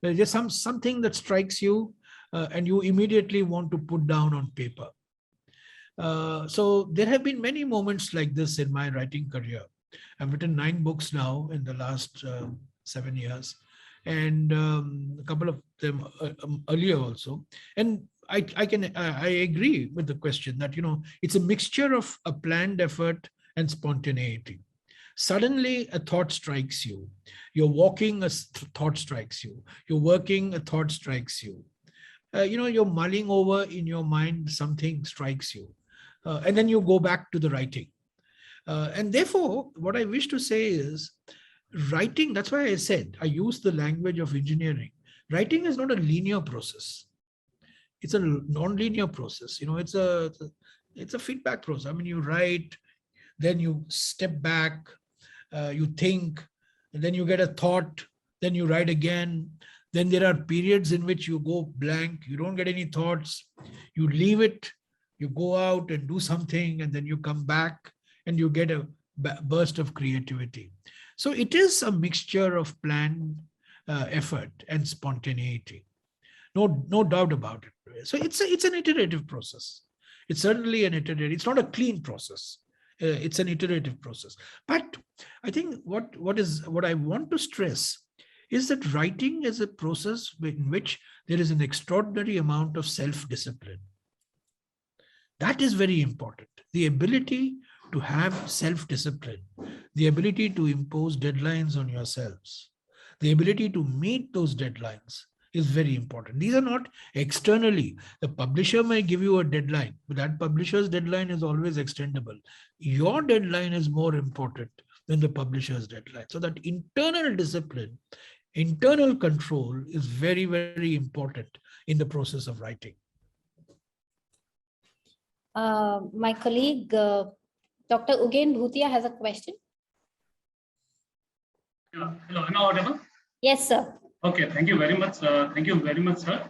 S2: There's just something that strikes you and you immediately want to put down on paper. So there have been many moments like this in my writing career. I've written 9 books now in the last 7 years, and a couple of them earlier also. And I agree with the question that, it's a mixture of a planned effort and spontaneity. Suddenly a thought strikes you. You're walking, a thought strikes you. You're working, a thought strikes you. You're mulling over in your mind, something strikes you. And then you go back to the writing. And therefore, what I wish to say is, writing, that's why I said, I use the language of engineering. Writing is not a linear process. It's a non-linear process. It's a feedback process. I mean, you write, then you step back, you think, and then you get a thought, then you write again. Then there are periods in which you go blank, you don't get any thoughts, you leave it, you go out and do something, and then you come back and you get a burst of creativity. So it is a mixture of planned effort and spontaneity. No doubt about it. So it's an iterative process. It's certainly an iterative. It's not a clean process. It's an iterative process. But I think what I want to stress is that writing is a process in which there is an extraordinary amount of self-discipline. That is very important. The ability to have self-discipline, the ability to impose deadlines on yourselves, the ability to meet those deadlines is very important. These are not externally. The publisher may give you a deadline, but that publisher's deadline is always extendable. Your deadline is more important than the publisher's deadline. So that internal discipline, internal control is very, very important in the process of writing.
S3: My colleague, Dr. Ugen Bhutia has a question.
S4: Hello, am I audible?
S3: Yes, sir.
S4: Okay, thank you very much. Thank you very much, sir.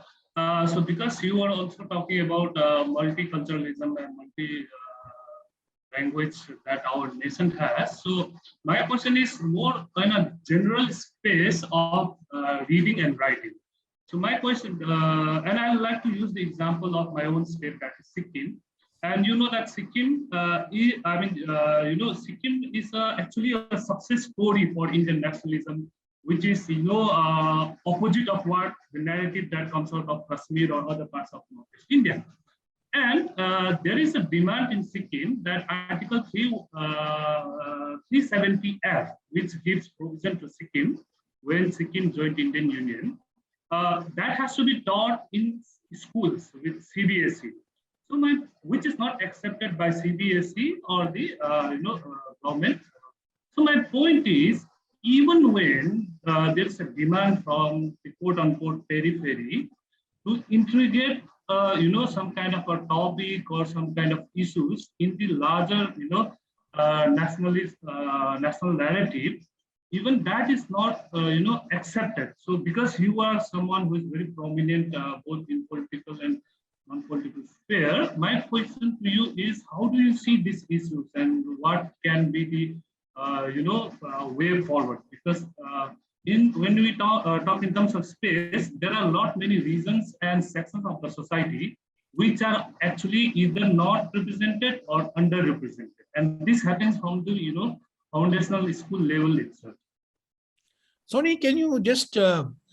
S4: So because you are also talking about multiculturalism and multi-language that our nation has, so my question is more kind of general space of reading and writing. So my question, and I would like to use the example of my own state, that is Sikkim. And you know that Sikkim, Sikkim is actually a success story for Indian nationalism, which is, opposite of what the narrative that comes out of Kashmir or other parts of Northeast India. And there is a demand in Sikkim that Article 370F, which gives provision to Sikkim when Sikkim joined Indian Union, that has to be taught in schools with CBSE. So which is not accepted by CBSE or the government. So my point is, even when there is a demand from the quote-unquote periphery to integrate, some kind of a topic or some kind of issues in the larger, national narrative, even that is not, accepted. So because you are someone who is very prominent both in political and non-political sphere, my question to you is, how do you see these issues and what can be the way forward? Because when we talk in terms of space, there are many reasons and sections of the society which are actually either not represented or underrepresented, and this happens from the foundational school level itself.
S2: Soni, can you just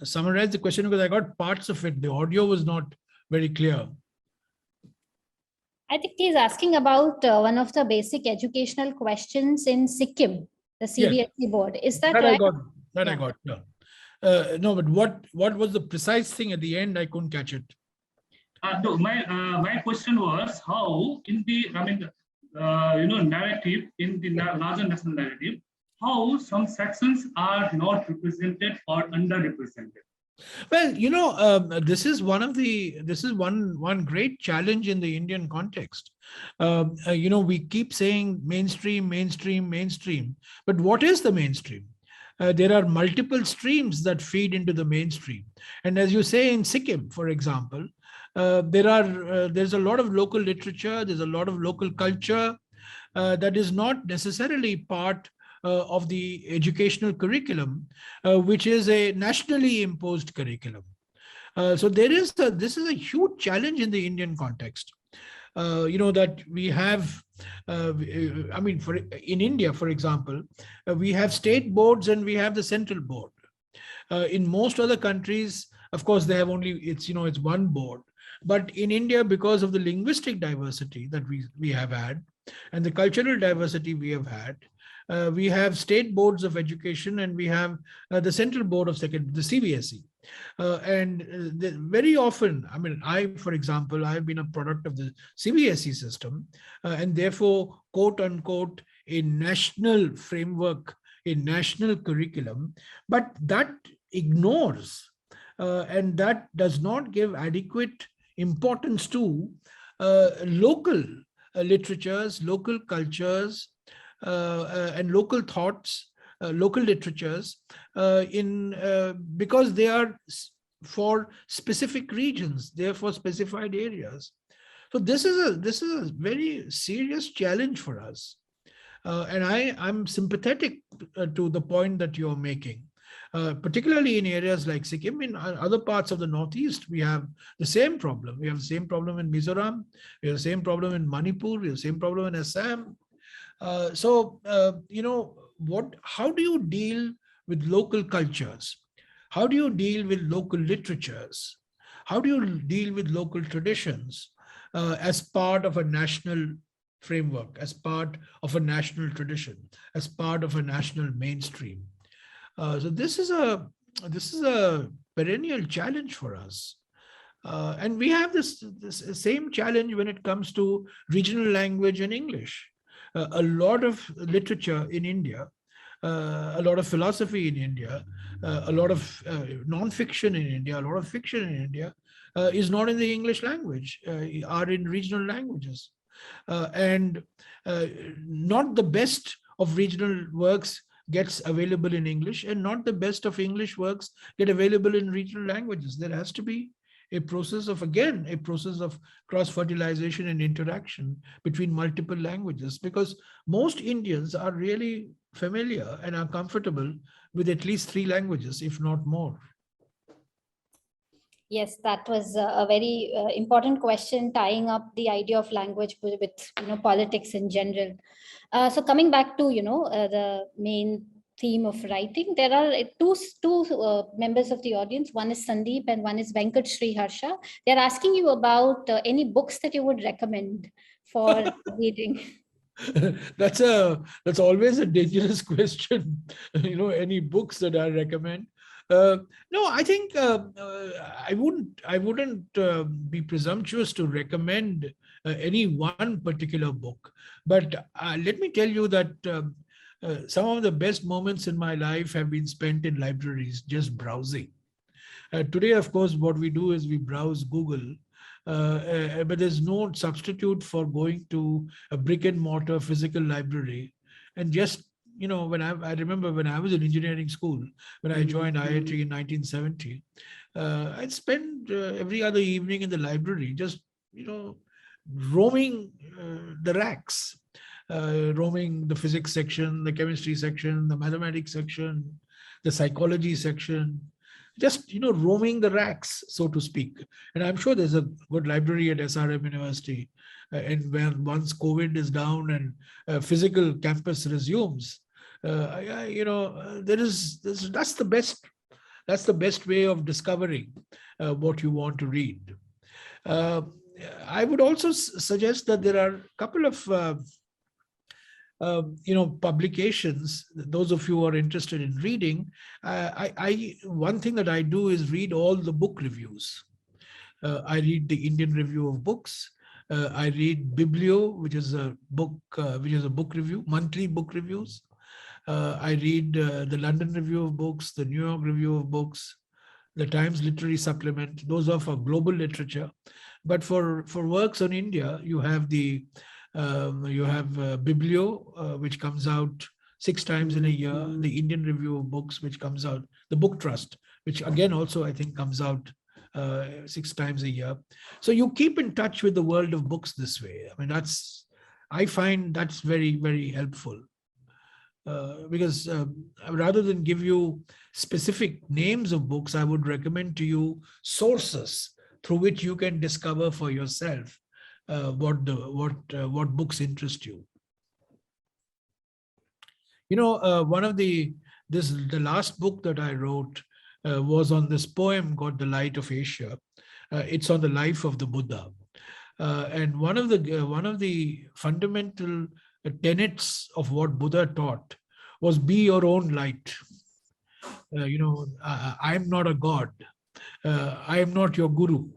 S2: summarize the question, because I got parts of it. The audio was not very clear.
S3: I think he's asking about one of the basic educational questions in Sikkim, the CBSE board. Is that right?
S2: I got. No, but what was the precise thing at the end? I couldn't catch it.
S4: No, my question was how in the narrative, in the larger national narrative, how some sections are not represented or underrepresented.
S2: Well, this is one great challenge in the Indian context. We keep saying mainstream, mainstream, mainstream, but what is the mainstream? There are multiple streams that feed into the mainstream, and as you say in Sikkim, for example, there's a lot of local literature, there's a lot of local culture that is not necessarily part of the educational curriculum, which is a nationally imposed curriculum. So this is a huge challenge in the Indian context. That we have, in India, for example, we have state boards and we have the central board. In most other countries, of course, they have only, it's one board. But in India, because of the linguistic diversity that we have had and the cultural diversity we have had, we have state boards of education and we have the central board of secondary, the CBSE. Very often, for example, I've been a product of the CBSE system, and therefore, quote unquote, a national framework, a national curriculum, but that ignores and that does not give adequate importance to local literatures, local cultures, and local thoughts, local literatures, because they are for specific regions, they are for specified areas. So this is a very serious challenge for us, and I'm sympathetic to the point that you're making. Particularly in areas like Sikkim, in other parts of the Northeast, we have the same problem. We have the same problem in Mizoram, we have the same problem in Manipur, we have the same problem in Assam. How do you deal with local cultures? How do you deal with local literatures? How do you deal with local traditions as part of a national framework, as part of a national tradition, as part of a national mainstream? So this is a perennial challenge for us. And we have this same challenge when it comes to regional language and English. A lot of literature in India, a lot of philosophy in India, a lot of non-fiction in India, a lot of fiction in India is not in the English language, are in regional languages. And not the best of regional works gets available in English, and not the best of English works get available in regional languages. There has to be a process of cross-fertilization and interaction between multiple languages, because most Indians are really familiar and are comfortable with at least 3 languages, if not more.
S3: Yes, that was a very important question, tying up the idea of language with politics in general. So coming back to the main theme of writing, there are two members of the audience. One is Sandeep and one is Venkat Sri Harsha. They're asking you about any books that you would recommend for reading.
S2: That's always a dangerous question. Any books that I recommend? No, I think I wouldn't be presumptuous to recommend any one particular book. But let me tell you that some of the best moments in my life have been spent in libraries, just browsing. Today, of course, what we do is we browse Google, but there's no substitute for going to a brick and mortar physical library and just I remember when I was in engineering school, when I joined IIT in 1970, I'd spend every other evening in the library, just, roaming the racks, roaming the physics section, the chemistry section, the mathematics section, the psychology section, just, roaming the racks, so to speak. And I'm sure there's a good library at SRM University. And when once COVID is down and physical campus resumes, that's the best way of discovering what you want to read. I would also suggest that there are a couple of publications. Those of you who are interested in reading, one thing that I do is read all the book reviews. I read the Indian Review of Books. I read Biblio, which is a book review, monthly book reviews. I read the London Review of Books, the New York Review of Books, the Times Literary Supplement. Those are for global literature. But for works on India, you have Biblio, which comes out 6 times in a year, the Indian Review of Books, which comes out, the Book Trust, which again also I think comes out 6 times a year. So you keep in touch with the world of books this way. I mean, I find that's very, very helpful. Because rather than give you specific names of books, I would recommend to you sources through which you can discover for yourself what books interest you. You know, the last book that I wrote was on this poem called The Light of Asia. It's on the life of the Buddha, and one of the fundamental tenets of what Buddha taught was be your own light. I'm not a god. I am not your guru.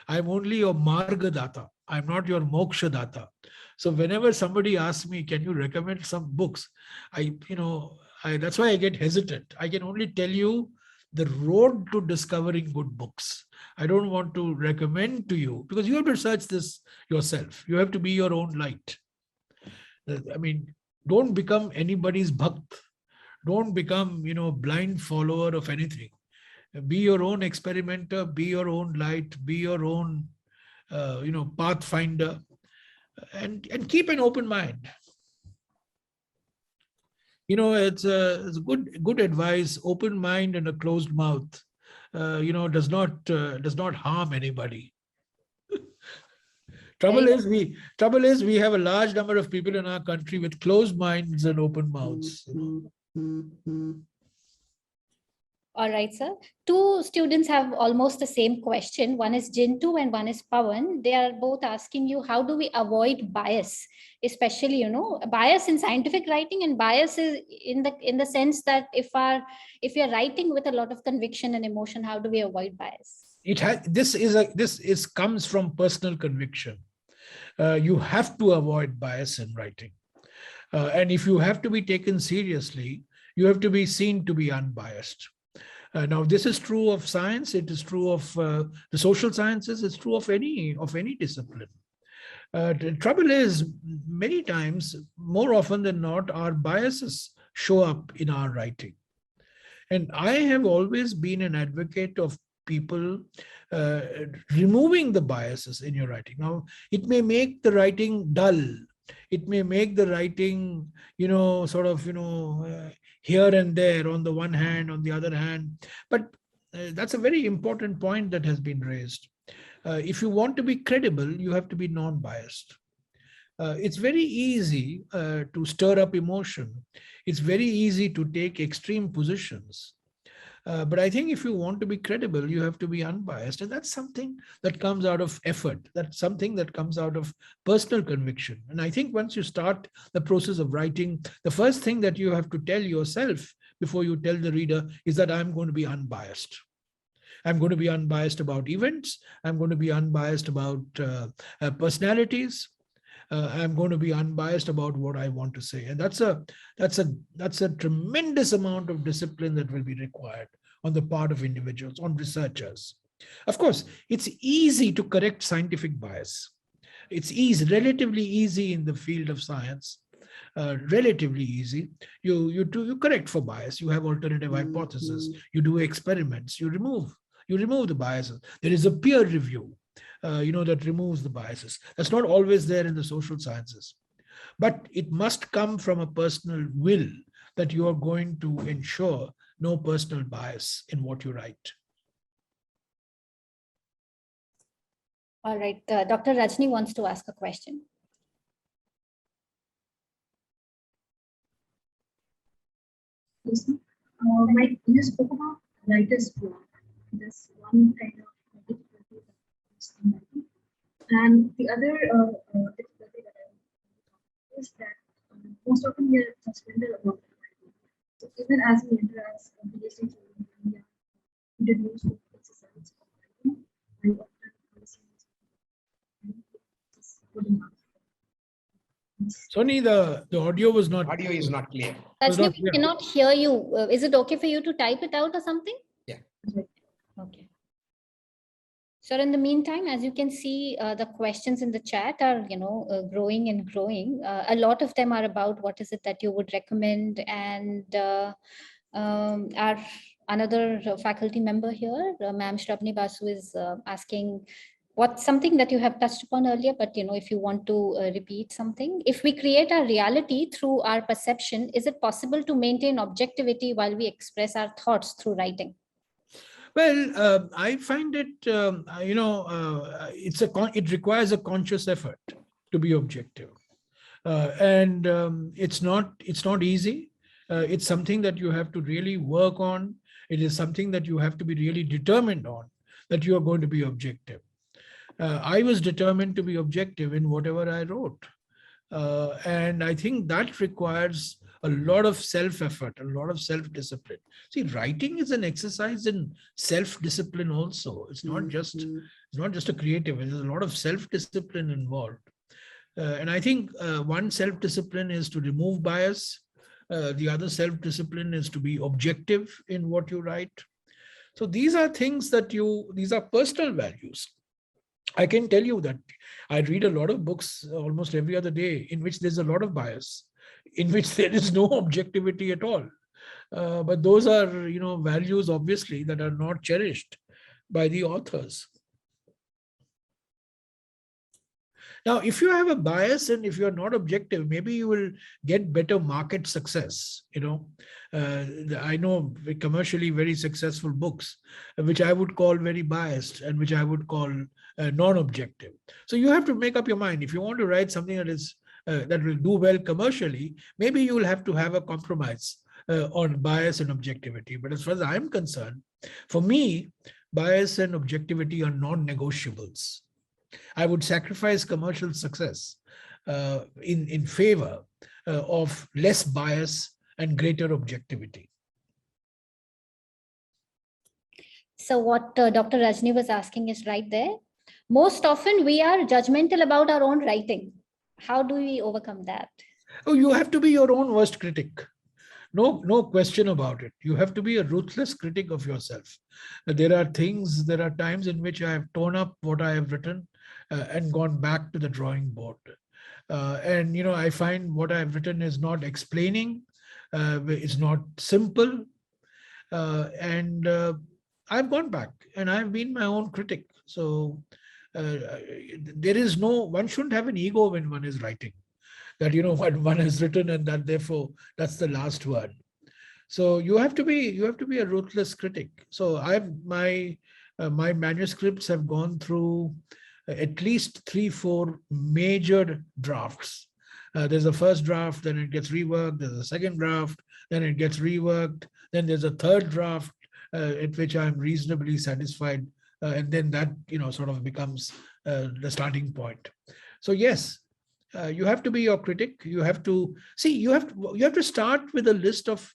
S2: I'm only your margadata. I'm not your moksha data. So whenever somebody asks me, can you recommend some books? That's why I get hesitant. I can only tell you the road to discovering good books. I don't want to recommend to you because you have to search this yourself. You have to be your own light. I mean, don't become anybody's bhakt. Don't become, blind follower of anything. Be your own experimenter, be your own light, be your own, pathfinder, and keep an open mind. It's good advice. Open mind and a closed mouth, does not harm anybody. Trouble is we have a large number of people in our country with closed minds and open mouths.
S3: All right, sir. 2 students have almost the same question. One is Jintu and one is Pawan. They are both asking you, how do we avoid bias, especially, bias in scientific writing, and bias is in the sense that if you're writing with a lot of conviction and emotion, how do we avoid bias?
S2: This comes from personal conviction. You have to avoid bias in writing. And if you have to be taken seriously, you have to be seen to be unbiased. Now, this is true of science. It is true of the social sciences. It's true of any discipline. The trouble is, many times, more often than not, our biases show up in our writing. And I have always been an advocate of people removing the biases in your writing. Now, it may make the writing dull. It may make the writing, here and there on the one hand, on the other hand. But that's a very important point that has been raised. If you want to be credible, you have to be non-biased. It's very easy to stir up emotion. It's very easy to take extreme positions. But I think if you want to be credible, you have to be unbiased. And that's something that comes out of effort. That's something that comes out of personal conviction. And I think once you start the process of writing, the first thing that you have to tell yourself before you tell the reader is that I'm going to be unbiased. I'm going to be unbiased about events. I'm going to be unbiased about personalities. I'm going to be unbiased about what I want to say. And that's a tremendous amount of discipline that will be required on the part of individuals, on researchers. Of course, it's easy to correct scientific bias. It's relatively easy in the field of science, relatively easy. You correct for bias. You have alternative hypotheses. You do experiments. You remove the biases. There is a peer review. That removes the biases. That's not always there in the social sciences. But it must come from a personal will that you are going to ensure no personal bias in what you write.
S3: All right. Dr. Rajni wants to ask a question.
S5: Yes, you spoke about writer's block. That's one kind of difficulty that and the other difficulty that I is that most often we are suspended about the writing. So even as we enter as a PhD student, we are introduced to exercise of writing. I often is good enough.
S2: Sony, the audio was not.
S1: Audio is not clear.
S3: Rajni, we cannot hear you. Is it okay for you to type it out or something?
S1: Yeah.
S3: So in the meantime, as you can see, the questions in the chat are, growing and growing. A lot of them are about what is it that you would recommend, and our another faculty member here, Ma'am Shrabni Basu, is asking what's something that you have touched upon earlier, but if you want to repeat something. If we create our reality through our perception, is it possible to maintain objectivity while we express our thoughts through writing?
S2: Well, I find it, it requires a conscious effort to be objective. And it's not easy. It's something that you have to really work on. It is something that you have to be really determined on, that you are going to be objective. I was determined to be objective in whatever I wrote. And I think that requires a lot of self-effort, a lot of self-discipline. See, writing is an exercise in self-discipline also. It's not just a creative, there's a lot of self-discipline involved. And I think one self-discipline is to remove bias. The other self-discipline is to be objective in what you write. So these are things that these are personal values. I can tell you that I read a lot of books almost every other day in which there's a lot of bias, in which there is no objectivity at all. But those are, values obviously that are not cherished by the authors. Now, if you have a bias and if you're not objective, maybe you will get better market success. I know commercially very successful books, which I would call very biased and which I would call non-objective. So you have to make up your mind. If you want to write something that will do well commercially, maybe you will have to have a compromise on bias and objectivity. But as far as I'm concerned, for me, bias and objectivity are non-negotiables. I would sacrifice commercial success in favor of less bias and greater objectivity.
S3: So what Dr. Rajni was asking is right there. Most often we are judgmental about our own writing. How do we overcome that?
S2: Oh, you have to be your own worst critic. No question about it. You have to be a ruthless critic of yourself. There are times in which I have torn up what I have written and gone back to the drawing board. And I find what I've written is not explaining, it's not simple. And I've gone back and I've been my own critic. So one shouldn't have an ego when one is writing, that what one has written and that therefore that's the last word. So you have to be a ruthless critic. So my manuscripts have gone through at least 3-4 major drafts. There's a first draft, then it gets reworked. There's a second draft, then it gets reworked. Then there's a third draft at which I'm reasonably satisfied. And then that, sort of becomes the starting point. So yes, you have to be your critic. You have to see, you have to start with a list of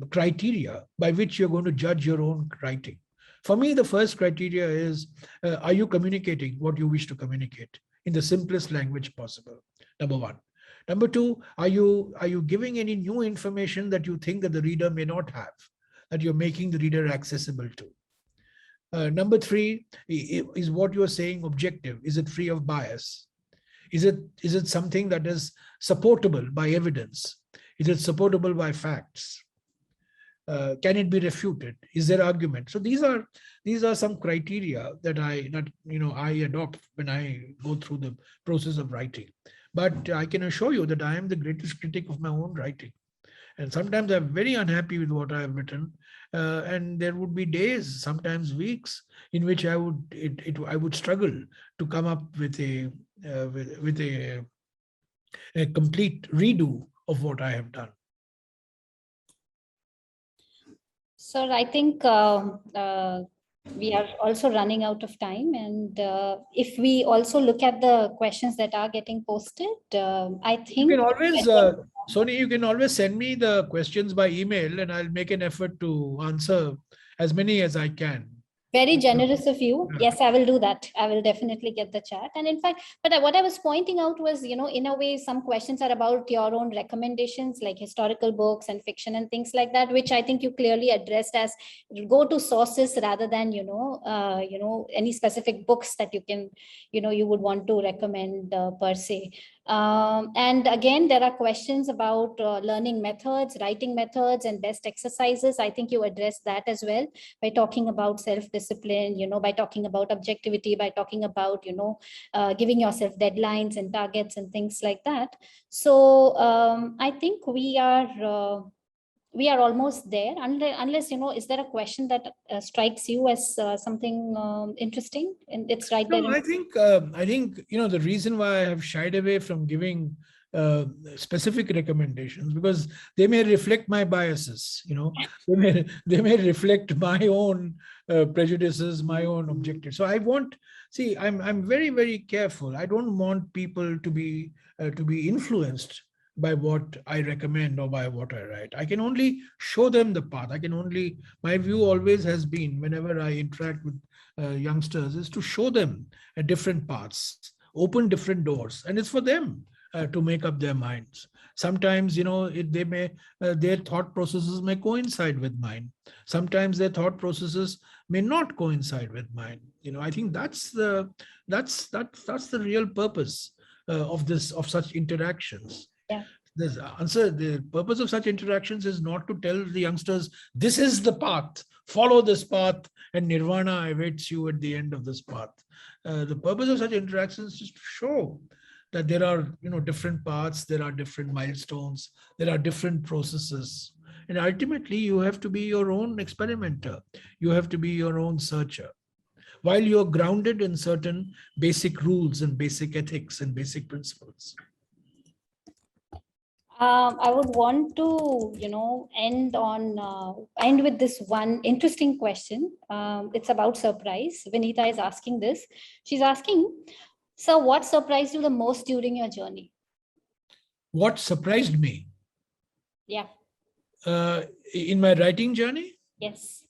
S2: criteria by which you're going to judge your own writing. For me, the first criteria is, are you communicating what you wish to communicate in the simplest language possible? Number one. Number two, are you giving any new information that you think that the reader may not have, that you're making the reader accessible to? Number three, is what you're saying objective? Is it free of bias? Is it something that is supportable by evidence? Is it supportable by facts? Can it be refuted? Is there argument? So these are some criteria that I adopt when I go through the process of writing. But I can assure you that I am the greatest critic of my own writing. And sometimes I'm very unhappy with what I have written. And there would be days, sometimes weeks, in which I would struggle to come up with a complete redo of what I have done.
S3: Sir, I think we are also running out of time. And if we also look at the questions that are getting posted, I think—
S2: You can always, Soni, you can always send me the questions by email and I'll make an effort to answer as many as I can.
S3: Very generous of you.
S2: Yeah.
S3: Yes, I will do that. I will definitely get the chat. And in fact, but what I was pointing out was, in a way, some questions are about your own recommendations, like historical books and fiction and things like that, which I think you clearly addressed as go to sources rather than, any specific books that you can, you would want to recommend per se. And again, there are questions about learning methods, writing methods, and best exercises. I think you addressed that as well by talking about self-discipline, by talking about objectivity, by talking about, giving yourself deadlines and targets and things like that. So I think we are almost there, unless, is there a question that strikes you as something interesting? And it's right there.
S2: No, I think, the reason why I have shied away from giving specific recommendations, because they may reflect my biases, they may reflect my own prejudices, my own objectives. So I'm very, very careful. I don't want people to be influenced by what I recommend or by what I write. I can only show them the path. My view always has been, whenever I interact with youngsters, is to show them different paths, open different doors, and it's for them to make up their minds. Sometimes, their thought processes may coincide with mine. Sometimes their thought processes may not coincide with mine. I think that's the real purpose of such interactions.
S3: Yeah.
S2: The purpose of such interactions is not to tell the youngsters, this is the path, follow this path, and nirvana awaits you at the end of this path. The purpose of such interactions is to show that there are, different paths, there are different milestones, there are different processes. And ultimately, you have to be your own experimenter. You have to be your own searcher. While you're grounded in certain basic rules and basic ethics and basic principles.
S3: I would want to, end with this one interesting question. It's about surprise. Vinita is asking this. She's asking, so what surprised you the most during your journey?
S2: What surprised me?
S3: Yeah.
S2: In my writing journey?
S3: Yes.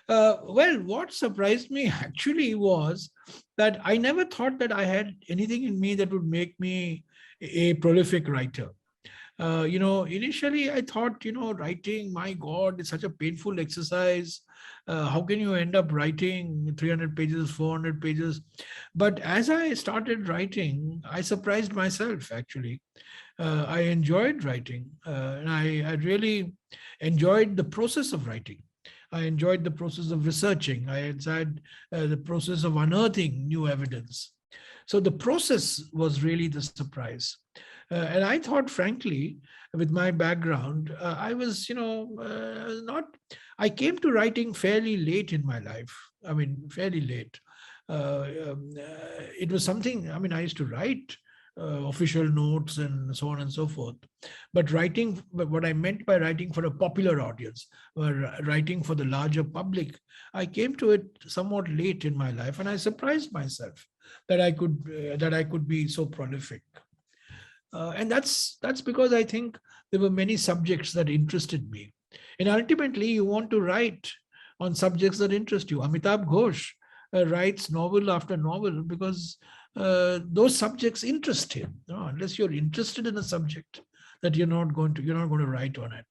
S2: Well, what surprised me actually was that I never thought that I had anything in me that would make me a prolific writer. Initially I thought, writing, my God, it's such a painful exercise. How can you end up writing 300 pages, 400 pages? But as I started writing, I surprised myself, actually. I enjoyed writing, and I really enjoyed the process of writing. I enjoyed the process of researching. I enjoyed the process of unearthing new evidence. So the process was really the surprise. And I thought, frankly, with my background, I was, I came to writing fairly late in my life. I mean, fairly late. It was something, I used to write official notes and so on and so forth. But what I meant by writing for a popular audience, or writing for the larger public, I came to it somewhat late in my life, and I surprised myself that I could be so prolific. And that's because I think there were many subjects that interested me. And ultimately, you want to write on subjects that interest you. Amitabh Ghosh writes novel after novel because those subjects interest him. No, unless you're interested in a subject, that you're not going to write on it.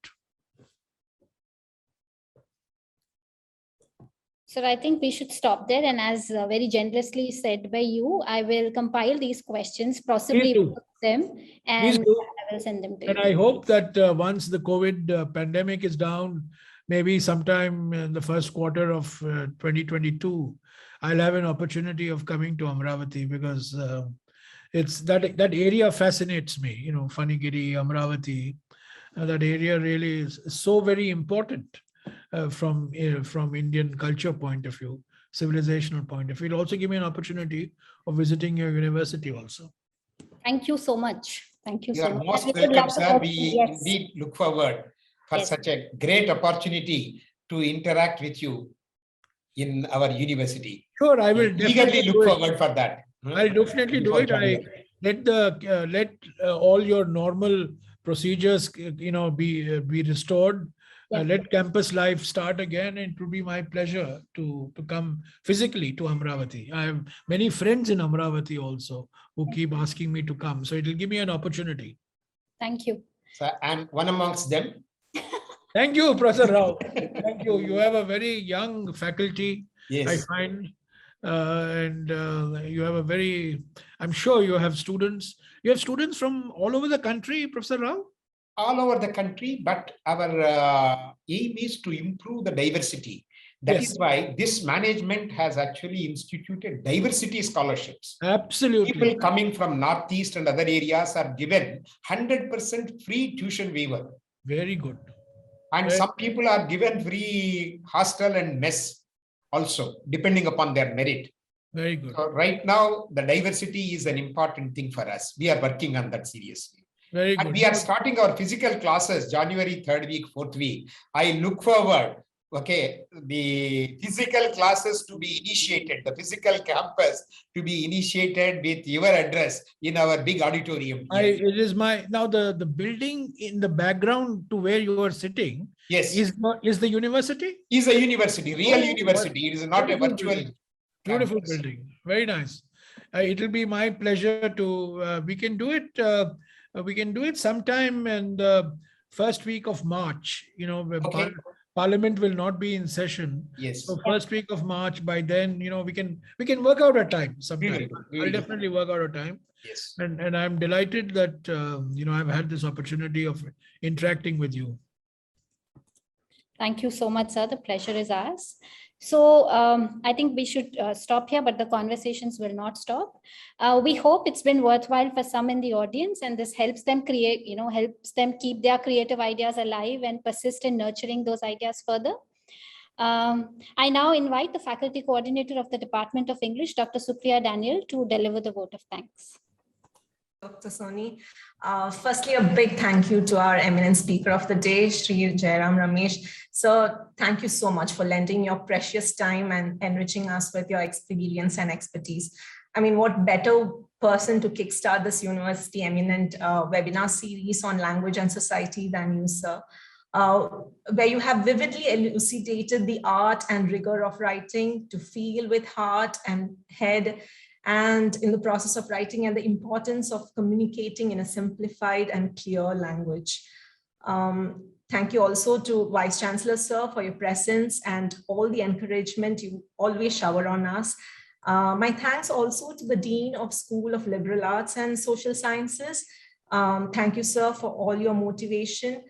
S3: So I think we should stop there. And as very generously said by you, I will compile these questions, possibly put them, and I will send them to you.
S2: And I hope that once the COVID pandemic is down, maybe sometime in the first quarter of 2022, I'll have an opportunity of coming to Amravati, because it's that area fascinates me. Fanigiri, Amravati, that area really is so very important. From Indian culture point of view, civilizational point of view. It'll also give me an opportunity of visiting your university also.
S3: Thank you so much. Thank you
S1: You
S3: so
S1: are
S3: much.
S1: most
S3: And we would
S1: welcome,
S3: love to
S1: sir.
S3: host
S1: We
S3: you. Yes.
S1: indeed look forward for
S3: Yes.
S1: such a great opportunity to interact with you in our university.
S2: Sure, I will
S1: Eagerly
S2: definitely
S1: look
S2: do it.
S1: forward for that.
S2: I'll definitely do it. I let all your normal procedures, be restored.
S3: Yeah.
S2: Let campus life start again, and it will be my pleasure to come physically to Amravati. I have many friends in Amravati also who keep asking me to come, so it will give me an opportunity.
S3: Thank you.
S1: So I'm one amongst them.
S2: Thank you, Professor Rao. Thank you. You have a very young faculty, I
S1: Yes.
S2: find, and you have a very. I'm sure you have students. You have students from all over the country, Professor Rao.
S1: All over the country, but our aim is to improve the diversity. That
S2: Yes.
S1: is why this management has actually instituted diversity scholarships.
S2: Absolutely.
S1: People coming from Northeast and other areas are given 100% free tuition waiver.
S2: Very good.
S1: And
S2: Very-
S1: some people are given free hostel and mess also, depending upon their merit.
S2: Very good.
S1: So right now, the diversity is an important thing for us. We are working on that seriously.
S2: Very
S1: And
S2: good.
S1: we are starting our physical classes January 3rd week, 4th week. I look forward, the physical classes to be initiated, the physical campus to be initiated with your address in our big auditorium. here.
S2: It is my now the building in the background to where you are sitting
S1: Yes,
S2: is the university.
S1: is a university, real
S2: Oh,
S1: university. It is not a
S2: beautiful
S1: virtual.
S2: building. Beautiful
S1: campus.
S2: building. Very nice. It will be my pleasure to. We can do it. We can do it sometime in the first week of March. When
S1: Okay.
S2: Parliament will not be in session.
S1: Yes.
S2: So first week of March. By then, we can work out a time sometime.
S1: We
S2: I'll
S1: will do.
S2: definitely work out a time.
S1: Yes.
S2: And I'm delighted that I've had this opportunity of interacting with you.
S3: Thank you so much, sir. The pleasure is ours. So I think we should stop here, but the conversations will not stop. We hope it's been worthwhile for some in the audience, and this helps them helps them keep their creative ideas alive and persist in nurturing those ideas further. I now invite the faculty coordinator of the Department of English, Dr. Supriya Daniel, to deliver the vote of thanks.
S6: Dr. Soni. Firstly, a big thank you to our eminent speaker of the day, Shri Jairam Ramesh. So thank you so much for lending your precious time and enriching us with your experience and expertise. I mean, what better person to kickstart this university eminent webinar series on language and society than you, sir, where you have vividly elucidated the art and rigor of writing to feel with heart and head, and in the process of writing, and the importance of communicating in a simplified and clear language. Thank you also to Vice Chancellor, sir, for your presence and all the encouragement you always shower on us. My thanks also to the Dean of School of Liberal Arts and Social Sciences. Thank you, sir, for all your motivation.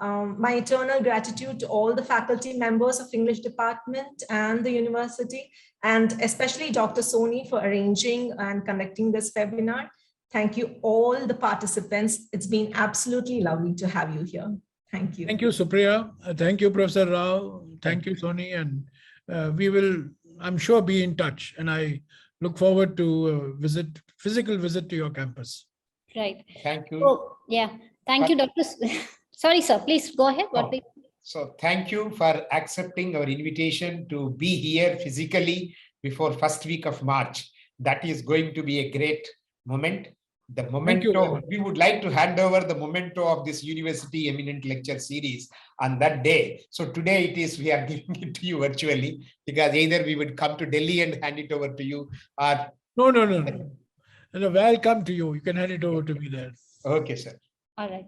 S6: My eternal gratitude to all the faculty members of English department and the university, and especially Dr. Soni for arranging and conducting this webinar. Thank you all the participants. It's been absolutely lovely to have you here. Thank you.
S2: Thank you, Supriya. Thank you, Professor Rao. Thank you, Soni. And we will, I'm sure, be in touch. And I look forward to physical visit to your campus.
S3: Right.
S1: Thank you.
S3: Oh, yeah. Thank you, Dr. Sorry, sir. Please go ahead.
S1: Oh. So thank you for accepting our invitation to be here physically before first week of March. That is going to be a great moment. The memento, we would like to hand over the memento of this university eminent lecture series on that day. So today we are giving it to you virtually, because either we would come to Delhi and hand it over to you, or
S2: No. Welcome to you. You can hand it over to me there.
S1: Okay, sir.
S3: All right.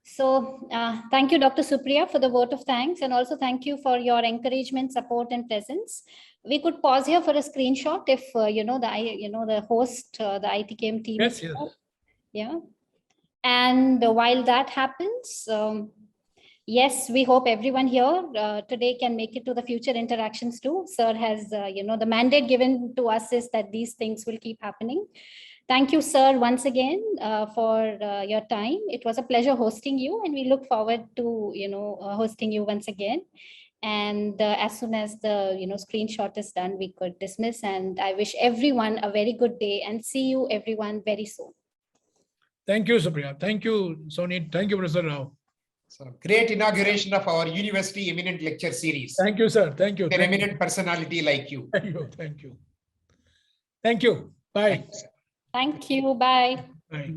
S3: So thank you, Dr. Supriya, for the vote of thanks, and also thank you for your encouragement, support, and presence. We could pause here for a screenshot if the host, the ITKM team.
S2: Yes.
S3: Yeah. And while that happens, yes, we hope everyone here today can make it to the future interactions too. Sir has, the mandate given to us is that these things will keep happening. Thank you, sir, once again for your time. It was a pleasure hosting you, and we look forward to, hosting you once again. And as soon as the, screenshot is done, we could dismiss. And I wish everyone a very good day, and see you everyone very soon.
S2: Thank you, Supriya. Thank you, Soni. Thank you, Professor Rao.
S1: So great inauguration of our university eminent lecture series.
S2: Thank you, sir. Thank you.
S1: An eminent personality like you.
S2: Thank you. Bye.
S3: Thank you. Bye.
S2: Bye.